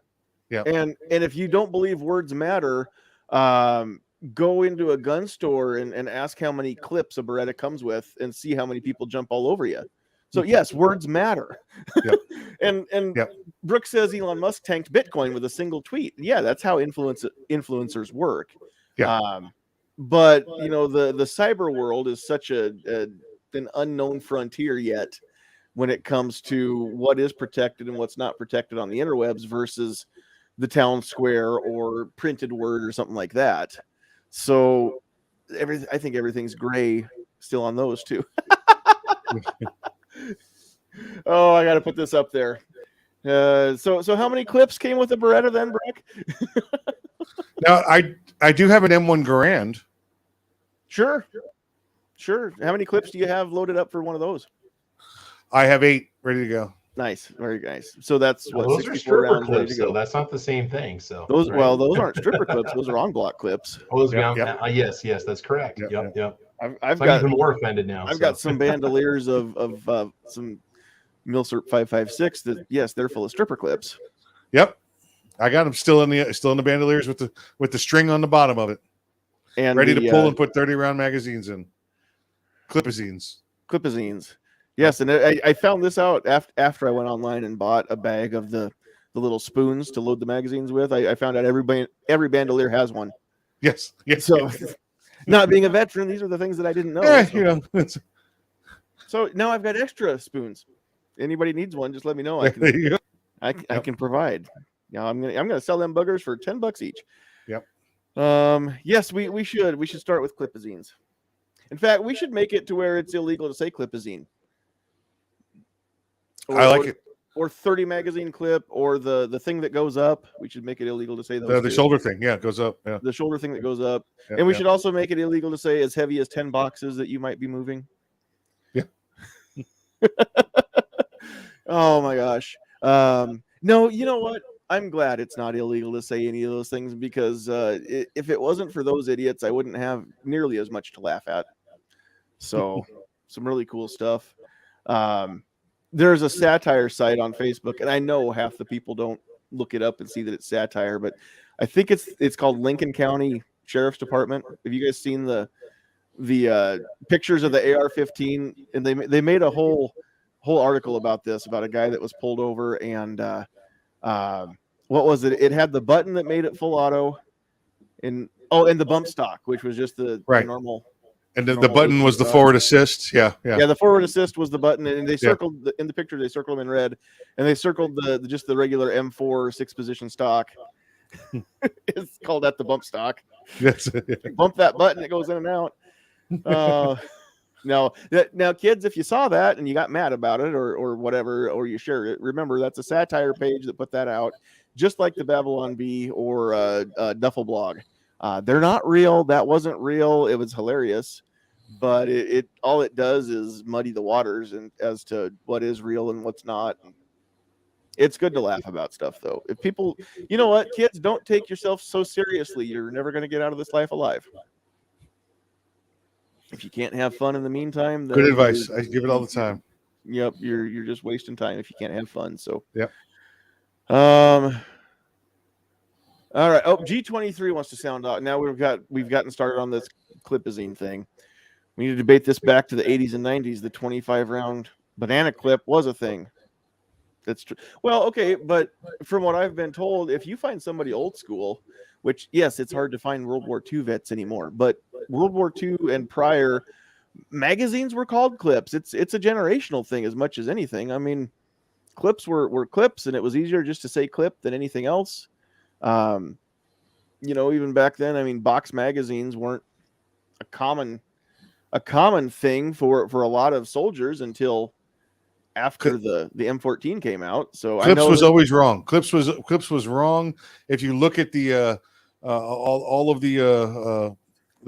Yeah, and if you don't believe words matter, go into a gun store and ask how many clips a Beretta comes with, and see how many people jump all over you. So yes, words matter. Yep. and Brooks says Elon Musk tanked Bitcoin with a single tweet. Yeah, that's how influencers work. Yeah. But the cyber world is such an unknown frontier yet when it comes to what is protected and what's not protected on the interwebs versus the town square or printed word or something like that. So I think everything's gray still on those two. Oh, I got to put this up there. So how many clips came with the Beretta then, Breck? Now I do have an M1 Garand. Sure. How many clips do you have loaded up for one of those? I have 8 ready to go. Nice, very nice. So that's those are stripper clips. So that's not the same thing. So those aren't stripper clips. Those are on block clips. Yes, that's correct. Yep. I've got even more offended now. I've got some bandoliers of some Milsurp 556 that they're full of stripper clips. Yep, I got them still in the bandoliers with the string on the bottom of it, and ready to pull and put 30-round magazines in. Clipazines. Yes, and I found this out after I went online and bought a bag of the little spoons to load the magazines with. I found out every bandolier has one. Yes. So, not being a veteran, these are the things that I didn't know. Yeah, So now I've got extra spoons. Anybody needs one, just let me know. I can provide. I'm gonna sell them buggers for $10 each. Yep. Yes, we should start with clipazines. In fact, we should make it to where it's illegal to say clipazine. I like it. Or 30 magazine clip, or the thing that goes up. We should make it illegal to say those. The shoulder thing, it goes up. Yeah. The shoulder thing that goes up, and we should also make it illegal to say as heavy as 10 boxes that you might be moving. Yeah. Oh my gosh. No, you know what? I'm glad it's not illegal to say any of those things, because if it wasn't for those idiots, I wouldn't have nearly as much to laugh at. So some really cool stuff. There's a satire site on Facebook, and I know half the people don't look it up and see that it's satire, but I think it's called Lincoln County Sheriff's Department. Have you guys seen the pictures of the AR-15? And they made a whole article about this, about a guy that was pulled over, and what was it? It had the button that made it full auto, and the bump stock, which was just the normal. And the button was the forward assist. Yeah. The forward assist was the button, and they circled in the picture. They circled them in red, and they circled just the regular M4 6-position stock. It's called that the bump stock. Yes. Bump that button, it goes in and out. Now, kids, if you saw that and you got mad about it or whatever, or you shared it, remember that's a satire page that put that out, just like the Babylon Bee or Duffel Blog. They're not real. That wasn't real. It was hilarious, but it all it does is muddy the waters and as to what is real and what's not. It's good to laugh about stuff, though. If people, you know what, kids, don't take yourself so seriously. You're never going to get out of this life alive. If you can't have fun in the meantime, then good advice. I give it all the time. Yep, you're just wasting time if you can't have fun. So yep. All right. Oh, G23 wants to sound out. Now we've gotten started on this clipazine thing. We need to debate this back to the 80s and 90s. The 25-round banana clip was a thing. That's true. Well, okay, but from what I've been told, if you find somebody old school, which yes, it's hard to find World War II vets anymore, but World War II and prior magazines were called clips. It's a generational thing as much as anything. I mean, clips were clips, and it was easier just to say clip than anything else. Even back then, I mean, box magazines weren't a common thing for a lot of soldiers until after the M14 came out. So Clips was always wrong. Clips was wrong. If you look at the all of the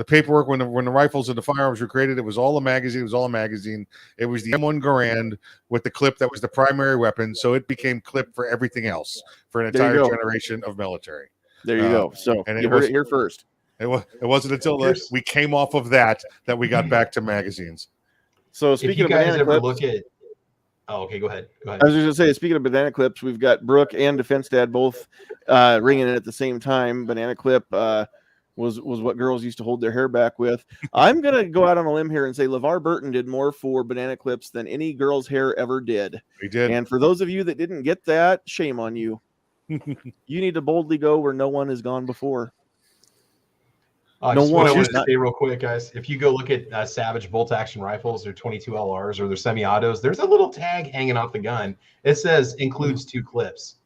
paperwork when the rifles and the firearms were created, it was all a magazine. It was the M1 Garand with the clip that was the primary weapon. So it became clip for everything else for an entire generation of military. There you go. So and you heard it here first. It wasn't until we came off of that we got back to magazines. So speaking if you of guys ever clips, look at, okay, go ahead. I was just going to say, speaking of banana clips, we've got Brooke and Defense Dad both ringing in at the same time. Banana clip was what girls used to hold their hair back with. I'm going to go out on a limb here and say LeVar Burton did more for banana clips than any girl's hair ever did. He did. And for those of you that didn't get that, shame on you. You need to boldly go where no one has gone before. I wanted to say real quick, guys, if you go look at Savage bolt-action rifles, their 22 LRs or their semi-autos, there's a little tag hanging off the gun. It says includes 2 clips.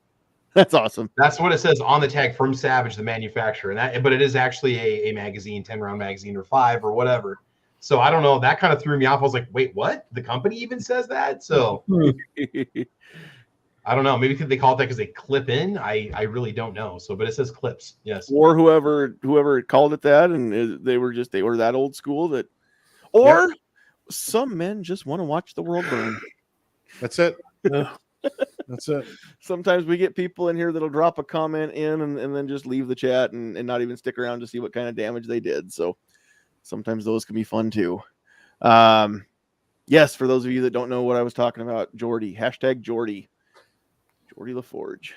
That's awesome. That's what it says on the tag from Savage, the manufacturer. But it is actually a magazine, 10-round magazine or 5 or whatever. So I don't know. That kind of threw me off. I was like, wait, what? The company even says that? So I don't know. Maybe they call it that because they clip in. I really don't know. So, but it says clips. Yes. Or whoever called it that, and they were that old school that, or some men just want to watch the world burn. That's it. That's it. Sometimes we get people in here that'll drop a comment in and then just leave the chat and not even stick around to see what kind of damage they did. So sometimes those can be fun too. Yes, for those of you that don't know what I was talking about, Jordy, #Jordy. Jordy LaForge.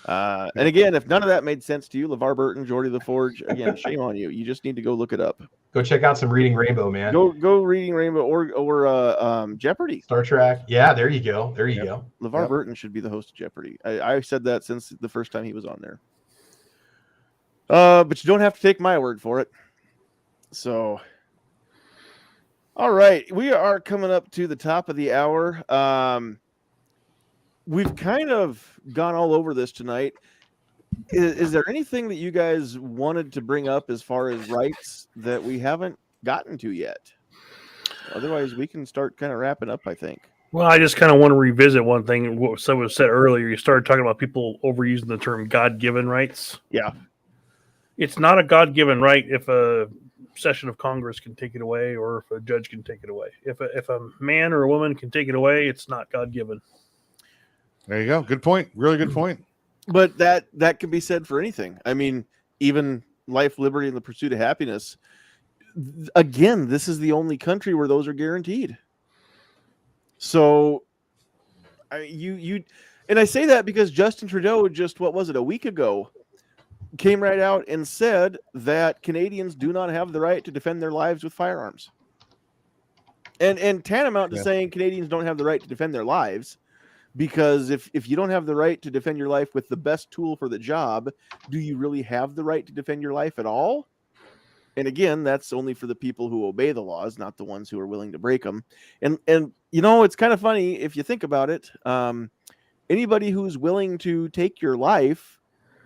And again, if none of that made sense to you, LeVar Burton, Jordy LaForge, again, shame on you. You just need to go look it up. Go check out some Reading Rainbow, man. Go Reading Rainbow or Jeopardy. Star Trek. Yeah, there you go. There you go. LeVar Burton should be the host of Jeopardy. I said that since the first time he was on there. But you don't have to take my word for it. So, all right, we are coming up to the top of the hour. We've kind of gone all over this tonight. Is there anything that you guys wanted to bring up as far as rights that we haven't gotten to yet? Otherwise, we can start kind of wrapping up, I think. Well, I just kind of want to revisit one thing. What someone said earlier, you started talking about people overusing the term God-given rights. Yeah. It's not a God-given right if a session of Congress can take it away or if a judge can take it away. If a man or a woman can take it away, it's not God-given. There you go. Good point. Really good point. But that can be said for anything. I mean, even life, liberty, and the pursuit of happiness. again, this is the only country where those are guaranteed. So and I say that because Justin Trudeau just, what was it, a week ago, came right out and said that Canadians do not have the right to defend their lives with firearms. And tantamount to saying Canadians don't have the right to defend their lives, because if you don't have the right to defend your life with the best tool for the job, do you really have the right to defend your life at all? And again, that's only for the people who obey the laws, not the ones who are willing to break them. And it's kind of funny if you think about it. Anybody who's willing to take your life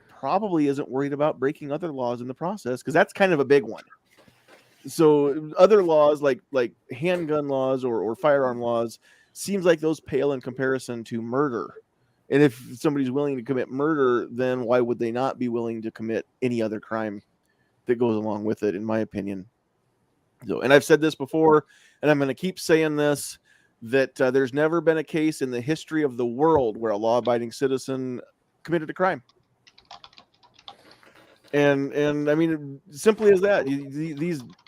probably isn't worried about breaking other laws in the process, because that's kind of a big one. So other laws like handgun laws or firearm laws, seems like those pale in comparison to murder. And if somebody's willing to commit murder, then why would they not be willing to commit any other crime that goes along with it, in my opinion? So, and I've said this before, and I'm going to keep saying this, that there's never been a case in the history of the world where a law-abiding citizen committed a crime. And I mean, simply as that,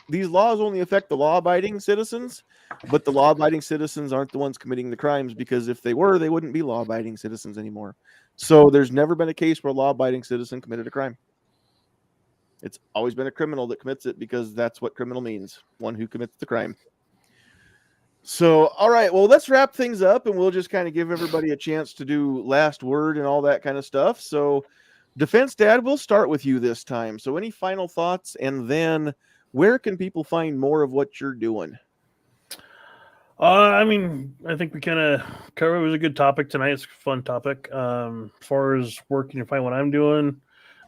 these laws only affect the law-abiding citizens, but the law-abiding citizens aren't the ones committing the crimes, because if they were, they wouldn't be law-abiding citizens anymore. So there's never been a case where a law-abiding citizen committed a crime. It's always been a criminal that commits it, because that's what criminal means, one who commits the crime. So, all right, well, let's wrap things up, and we'll just kind of give everybody a chance to do last word and all that kind of stuff. So, Defense Dad, we'll start with you this time. So any final thoughts, and then where can people find more of what you're doing? I mean, I think we kind of covered. It was a good topic tonight. It's a fun topic. As far as where can you find what I'm doing,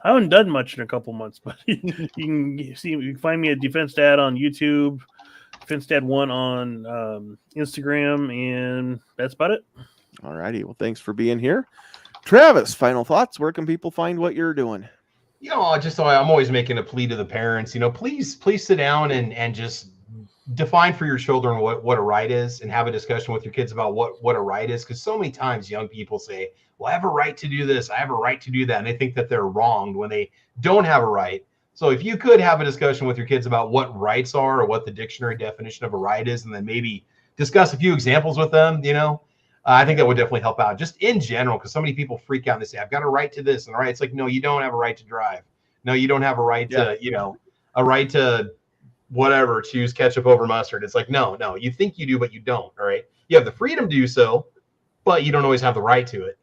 I haven't done much in a couple months, but you can find me at Defense Dad on YouTube, Defense Dad 1 on Instagram, and that's about it. All righty. Well, thanks for being here. Travis, final thoughts. Where can people find what you're doing? I'm always making a plea to the parents, please sit down and just define for your children what a right is, and have a discussion with your kids about what a right is. Because so many times young people say, well, I have a right to do this, I have a right to do that. And they think that they're wronged when they don't have a right. So if you could have a discussion with your kids about what rights are, or what the dictionary definition of a right is, and then maybe discuss a few examples with them, I think that would definitely help out, just in general, because so many people freak out and they say, I've got a right to this. And right, it's like, no, you don't have a right to drive. No, you don't have a right to, a right to whatever, choose ketchup over mustard. It's like, no, you think you do, but you don't. All right. You have the freedom to do so, but you don't always have the right to it,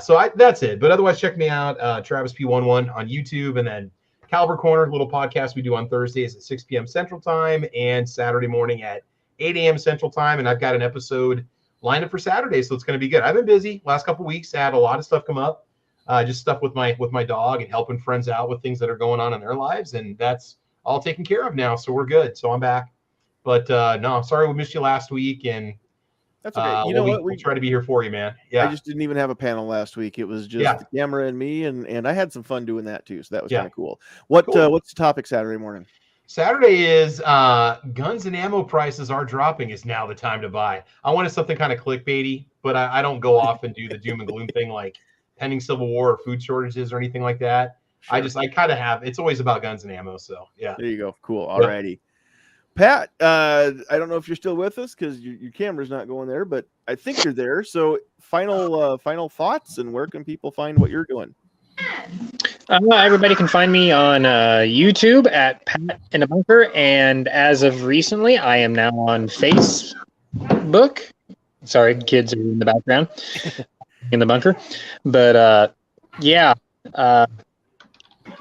So that's it. But otherwise, check me out, Travis P11 on YouTube, and then Caliber Corner, little podcast we do on Thursdays at 6 p.m. Central Time and Saturday morning at 8 a.m. Central Time. And I've got an episode lined up for Saturday, so it's going to be good. I've been busy last couple of weeks. I had a lot of stuff come up, just stuff with my dog and helping friends out with things that are going on in their lives, and that's all taken care of now. So we're good. So I'm back. But no, sorry we missed you last week, and that's okay. We'll try to be here for you, man. Yeah, I just didn't even have a panel last week. It was just the camera and me, and I had some fun doing that too. So that was kind of cool. What's the topic Saturday morning? Saturday is guns and ammo prices are dropping. Is now the time to buy. I wanted something kind of clickbaity, but I don't go off and do the doom and gloom thing like pending civil war or food shortages or anything like that. Sure. I kind of have. It's always about guns and ammo. So yeah. There you go. Cool. All righty. Pat, I don't know if you're still with us because your camera's not going there, but I think you're there. So final thoughts, and where can people find what you're doing? Everybody can find me on YouTube at Pat in a Bunker, and as of recently, I am now on Facebook. Sorry, kids are in the background in the bunker, but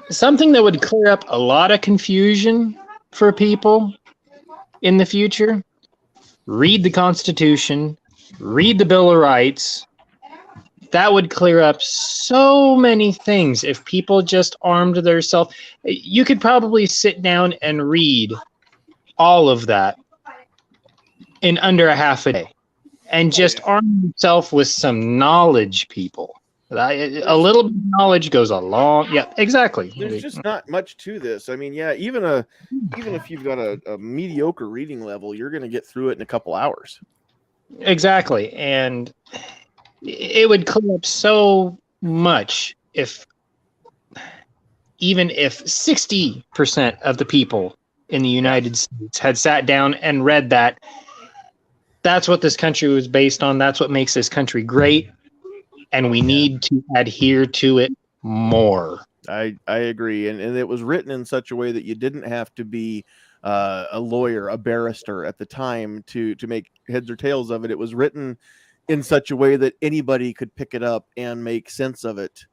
something that would clear up a lot of confusion for people in the future. Read the Constitution, read the Bill of Rights. That would clear up so many things if people just armed themselves. You could probably sit down and read all of that in under a half a day and just arm yourself with some knowledge, people. A little bit of knowledge goes a long. Yeah, exactly. There's just not much to this. I mean, even if you've got a mediocre reading level, you're going to get through it in a couple hours. Exactly, and it would clear up so much even if 60% of the people in the United States had sat down and read that, that's what this country was based on. That's what makes this country great. And we need to adhere to it more. I agree. And it was written in such a way that you didn't have to be a lawyer, a barrister at the time to make heads or tails of it. It was written in such a way that anybody could pick it up and make sense of it,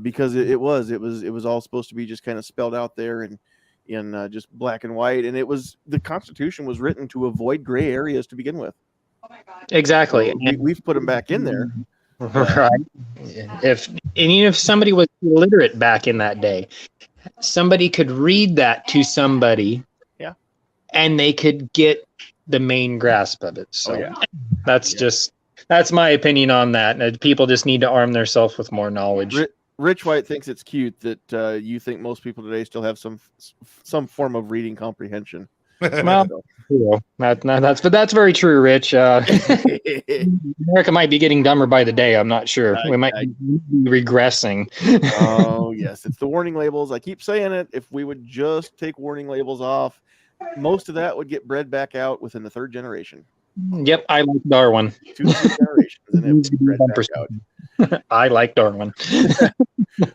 because it was all supposed to be just kind of spelled out there and in just black and white. And the Constitution was written to avoid gray areas to begin with. Exactly. So we've put them back in there. Right. If somebody was illiterate back in that day, somebody could read that to somebody, and they could get the main grasp of it. So that's my opinion on that. And people just need to arm themselves with more knowledge. Rich White thinks it's cute that you think most people today still have some form of reading comprehension. Well, that's very true, Rich. America might be getting dumber by the day. I'm not sure. We might be regressing. Oh yes, it's the warning labels. I keep saying it. If we would just take warning labels off, most of that would get bred back out within the third generation. Yep, I like Darwin. 2 generations, and it would be bred back out. I like Darwin.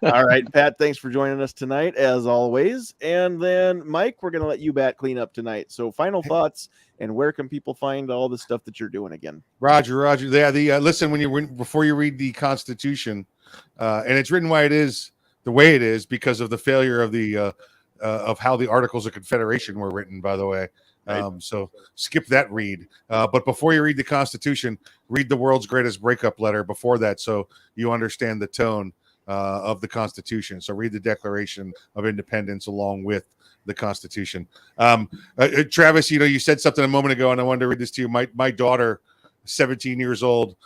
All right, Pat, thanks for joining us tonight, as always. And then, Mike, we're going to let you bat clean up tonight. So final thoughts, and where can people find all the stuff that you're doing again? Roger. Yeah, listen, before you read the Constitution, and it's written why it is the way it is because of the failure of the of how the Articles of Confederation were written, by the way. So skip that read. But before you read the Constitution, read the world's greatest breakup letter before that, so you understand the tone of the Constitution. So read the Declaration of Independence along with the Constitution. Travis, you said something a moment ago, and I wanted to read this to you. My daughter, 17 years old,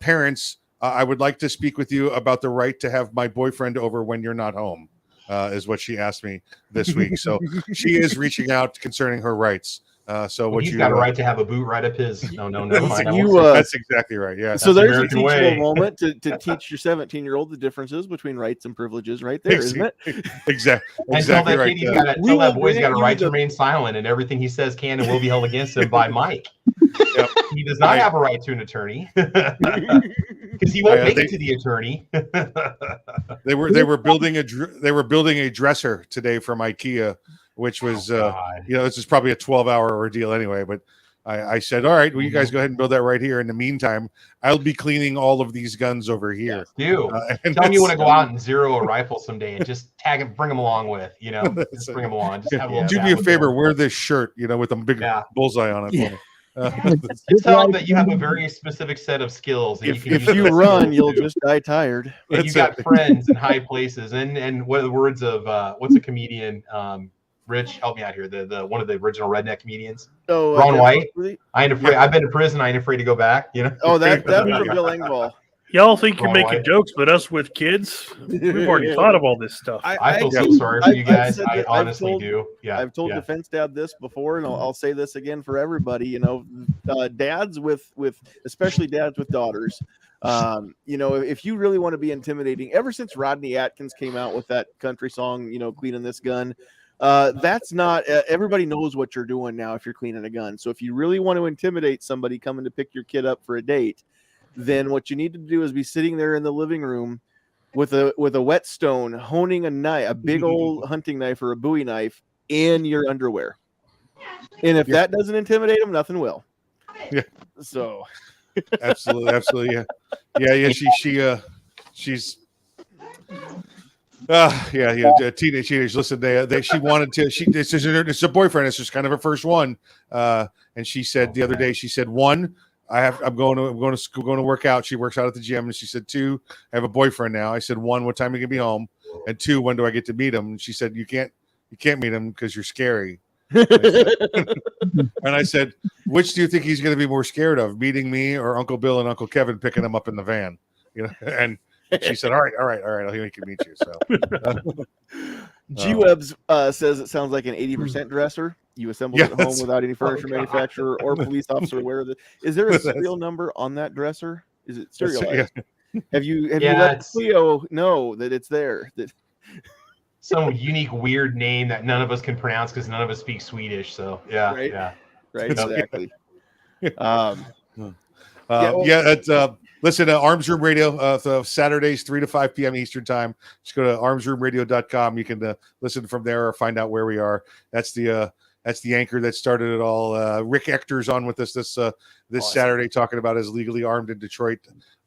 parents, I would like to speak with you about the right to have my boyfriend over when you're not home. Is what she asked me this week. So she is reaching out concerning her rights. He's got a right to have a boot right up his. No, never mind. That's exactly right. Yeah. So there's a teachable moment to teach your 17-year-old the differences between rights and privileges, right there, isn't it? Exactly. And tell that kid tell that boy's got a right to remain silent, and everything he says can and will be held against him by Mike. Yep. He does not have a right to an attorney because he won't make it to the attorney. They were building a dresser today from IKEA, which was this is probably a 12-hour ordeal anyway. But I said, all right, well, you guys go ahead and build that right here. In the meantime, I'll be cleaning all of these guns over here. Tell me you want to go out and zero a rifle someday and just tag him, bring him along with, just bring him along. Just have a do me a favor, wear this shirt, with a big bullseye on it. For me. Just tell them that you have a very specific set of skills. And if you run, you'll just die tired. And you got friends in high places. And what are the words of what's a comedian? Rich, help me out here. The one of the original redneck comedians. Ron White. I ain't afraid. I've been to prison. I ain't afraid to go back. Oh, that's from Bill Engvall. Y'all think you're making jokes, but us with kids, we've already thought of all this stuff. I feel so sorry for you guys. I honestly do. Yeah, I've told Defense Dad this before, and I'll say this again for everybody. Dads with especially dads with daughters. If you really want to be intimidating, ever since Rodney Atkins came out with that country song, cleaning this gun. That's not everybody knows what you're doing now if you're cleaning a gun. So if you really want to intimidate somebody coming to pick your kid up for a date, then what you need to do is be sitting there in the living room with a whetstone, honing a knife, a big old hunting knife or a Bowie knife in your underwear. And if that doesn't intimidate them, nothing will. Yeah. So absolutely. Yeah. She's teenage. Listen, she wanted to. This is her boyfriend. It's just kind of her first one. And she said the other day, she said, 1, I'm going to school, going to work out. She works out at the gym, and she said, 2, I have a boyfriend now. I said, 1, what time are you gonna be home? And 2, when do I get to meet him? And she said, you can't meet him because you're scary. And I said, which do you think he's going to be more scared of, meeting me or Uncle Bill and Uncle Kevin picking him up in the van? And she said, all right, he can meet you. So G-Webs says it sounds like an 80% dresser. You assemble it at home without any furniture manufacturer or police officer aware of it. Is there a serial number on that dresser? Is it serialized? Have you let Cleo know that it's there? some unique weird name that none of us can pronounce because none of us speak Swedish. So yeah, Right. yeah. Right, exactly. Yeah, It's listen to Arms Room Radio. So Saturdays 3 to 5 p.m. Eastern time. Just go to armsroomradio.com. You can listen from there or find out where we are. That's the anchor that started it all. Rick Ector's on with us this Awesome. Saturday, talking about his Legally Armed in Detroit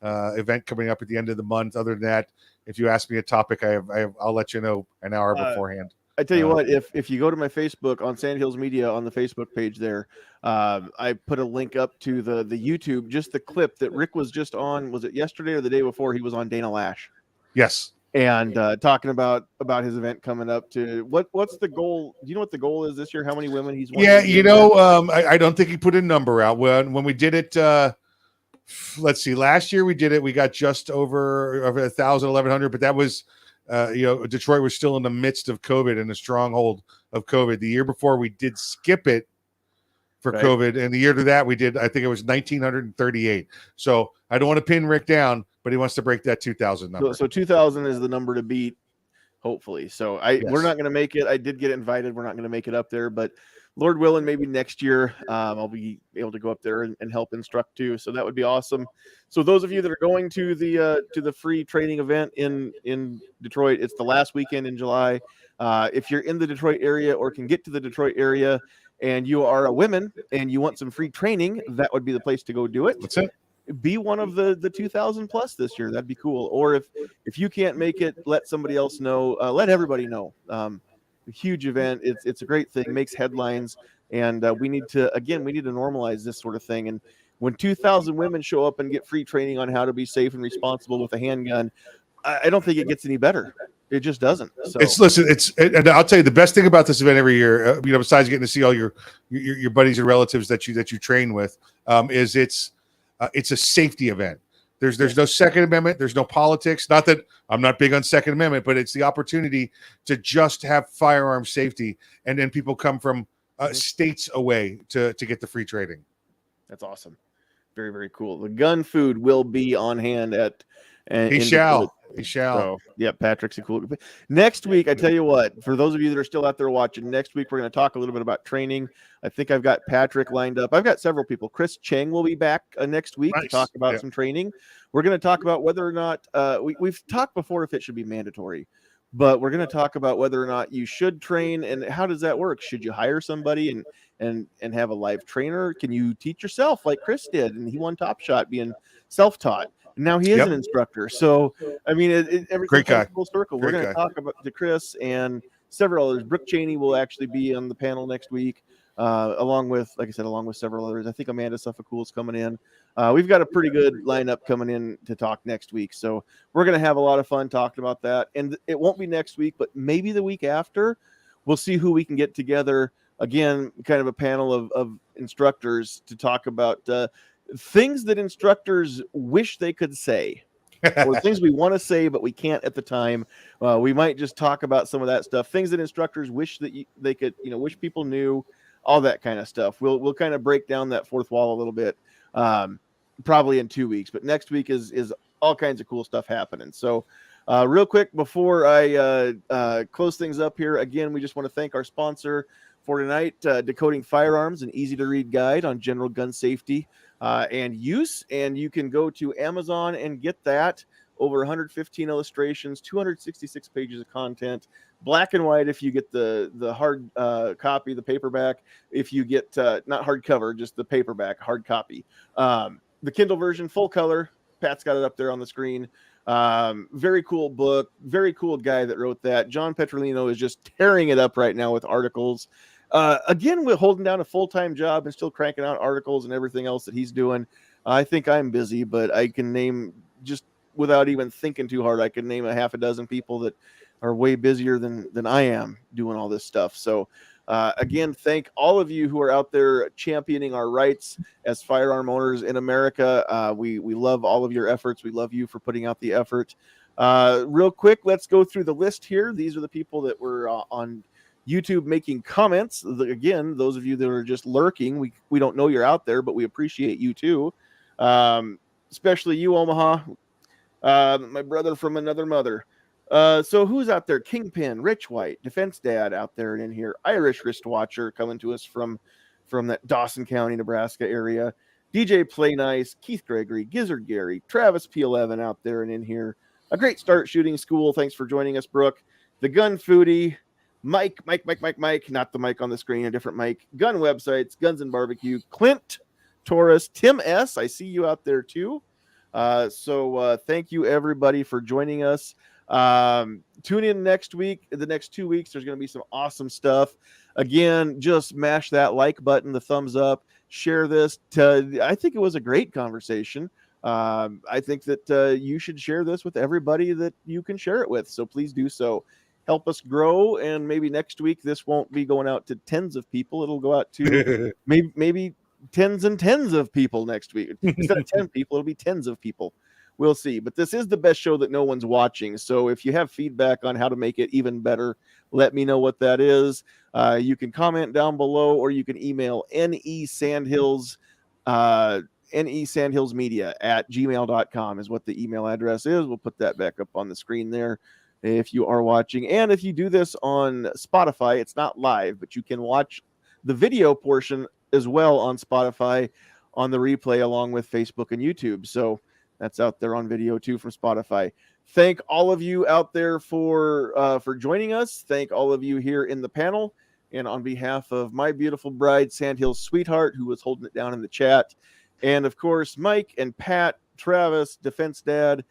event coming up at the end of the month. Other than that, if you ask me a topic, I'll let you know an hour beforehand. I tell you what, if you go to my Facebook on Sandhills Media on the Facebook page there, I put a link up to the YouTube, just the clip that Rick was just on. Was it yesterday or the day before? He was on Dana Lash. Yes. And talking about his event coming up. To what's the goal? Do you know what the goal is this year? How many women he's Yeah, I don't think he put a number out when we did it. Let's see. Last year we did it. We got just over 1,000, 1,100, but that was. Detroit was still in the midst of COVID and the stronghold of COVID. The year before, we did skip it for COVID, and the year to that, we did. I think it was 1,938. So I don't want to pin Rick down, but he wants to break that 2,000 number. So 2,000 is the number to beat, hopefully. So we're not going to make it. I did get invited. We're not going to make it up there, but Lord willing, maybe next year I'll be able to go up there and help instruct too. So that would be awesome. So those of you that are going to the free training event in Detroit, it's the last weekend in July. If you're in the Detroit area or can get to the Detroit area and you are a woman and you want some free training, that would be the place to go do it. That's it. Be one of the 2,000 plus this year. That'd be cool. Or if you can't make it, let somebody else know. Let everybody know. A huge event. It's a great thing. Makes headlines, and we need to normalize this sort of thing. And when 2,000 women show up and get free training on how to be safe and responsible with a handgun, I don't think it gets any better. It just doesn't. So and I'll tell you the best thing about this event every year, besides getting to see all your buddies and relatives that you train with, is it's a safety event. There's no Second Amendment. There's no politics. Not that I'm not big on Second Amendment, but it's the opportunity to just have firearm safety. And then people come from states away to get the free training. That's awesome. Very, very cool. The gun food will be on hand at. He shall. So, yeah, Patrick's a cool. Next week, I tell you what, for those of you that are still out there watching, next week we're going to talk a little bit about training. I think I've got Patrick lined up. I've got several people. Chris Cheng will be back next week to talk about some training. We're going to talk about whether or not we've talked before if it should be mandatory, but we're going to talk about whether or not you should train and how does that work? Should you hire somebody and have a live trainer? Can you teach yourself like Chris did? And he won Top Shot being self-taught. Now he is an instructor. So, I mean, everything comes full circle. We're going to talk about to Chris and several others. Brooke Cheney will actually be on the panel next week, along with several others. I think Amanda Suffolk is coming in. We've got a pretty good lineup coming in to talk next week. So we're going to have a lot of fun talking about that. And it won't be next week, but maybe the week after. We'll see who we can get together. Again, kind of a panel of instructors to talk about things that instructors wish they could say or things we want to say but we can't at the time. We might just talk about some of that stuff, things that instructors wish that they could wish people knew, all that kind of stuff. We'll kind of break down that fourth wall a little bit, probably in 2 weeks, but next week is all kinds of cool stuff happening. So real quick before I close things up here, again, we just want to thank our sponsor for tonight, Decoding Firearms, an easy to read guide on general gun safety and use. And you can go to Amazon and get that. Over 115 illustrations, 266 pages of content, black and white if you get the hard copy, the paperback. If you get not hardcover, just the paperback, hard copy. The Kindle version, full color. Pat's got it up there on the screen. Very cool book. Very cool guy that wrote that. John Petrolino is just tearing it up right now with articles. Again, we're holding down a full-time job and still cranking out articles and everything else that he's doing. I think I'm busy, but I can name, just without even thinking too hard, I can name a half a dozen people that are way busier than I am doing all this stuff. So again, thank all of you who are out there championing our rights as firearm owners in America. We love all of your efforts. We love you for putting out the effort. Real quick, let's go through the list here. These are the people that were on YouTube making comments. Again, those of you that are just lurking, we don't know you're out there, but we appreciate you too. Especially you, Omaha, my brother from another mother. So who's out there? Kingpin, Rich White, Defense Dad out there and in here. Irish Wristwatcher coming to us from that Dawson County, Nebraska area. DJ Play Nice, Keith Gregory, Gizzard Gary, Travis P11 out there and in here. A great start shooting school. Thanks for joining us, Brooke. The Gun Foodie, Mike, not the mic on the screen, a different mic. Gun Websites, Guns and Barbecue, Clint Taurus, Tim S. I see you out there too. So thank you everybody for joining us. Tune in next week. The next 2 weeks, there's going to be some awesome stuff. Again, just mash that like button, the thumbs up, share this. I think it was a great conversation. I think that you should share this with everybody that you can share it with. So please do so. Help us grow. And maybe next week, this won't be going out to tens of people. It'll go out to maybe tens and tens of people next week. Instead of 10 people, it'll be tens of people. We'll see. But this is the best show that no one's watching. So if you have feedback on how to make it even better, let me know what that is. You can comment down below, or you can email nesandhillsmedia@gmail.com is what the email address is. We'll put that back up on the screen there if you are watching. And if you do this on Spotify, it's not live, but you can watch the video portion as well on Spotify on the replay along with Facebook and YouTube. So that's out there on video too from Spotify. Thank all of you out there for joining us. Thank all of you here in the panel. And on behalf of my beautiful bride, Sandhill's sweetheart, who was holding it down in the chat, and of course, Mike and Pat, Travis, Defense Dad,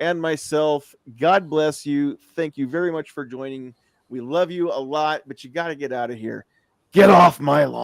and myself, God bless you. Thank you very much for joining. We love you a lot, but you got to get out of here. Get off my lawn.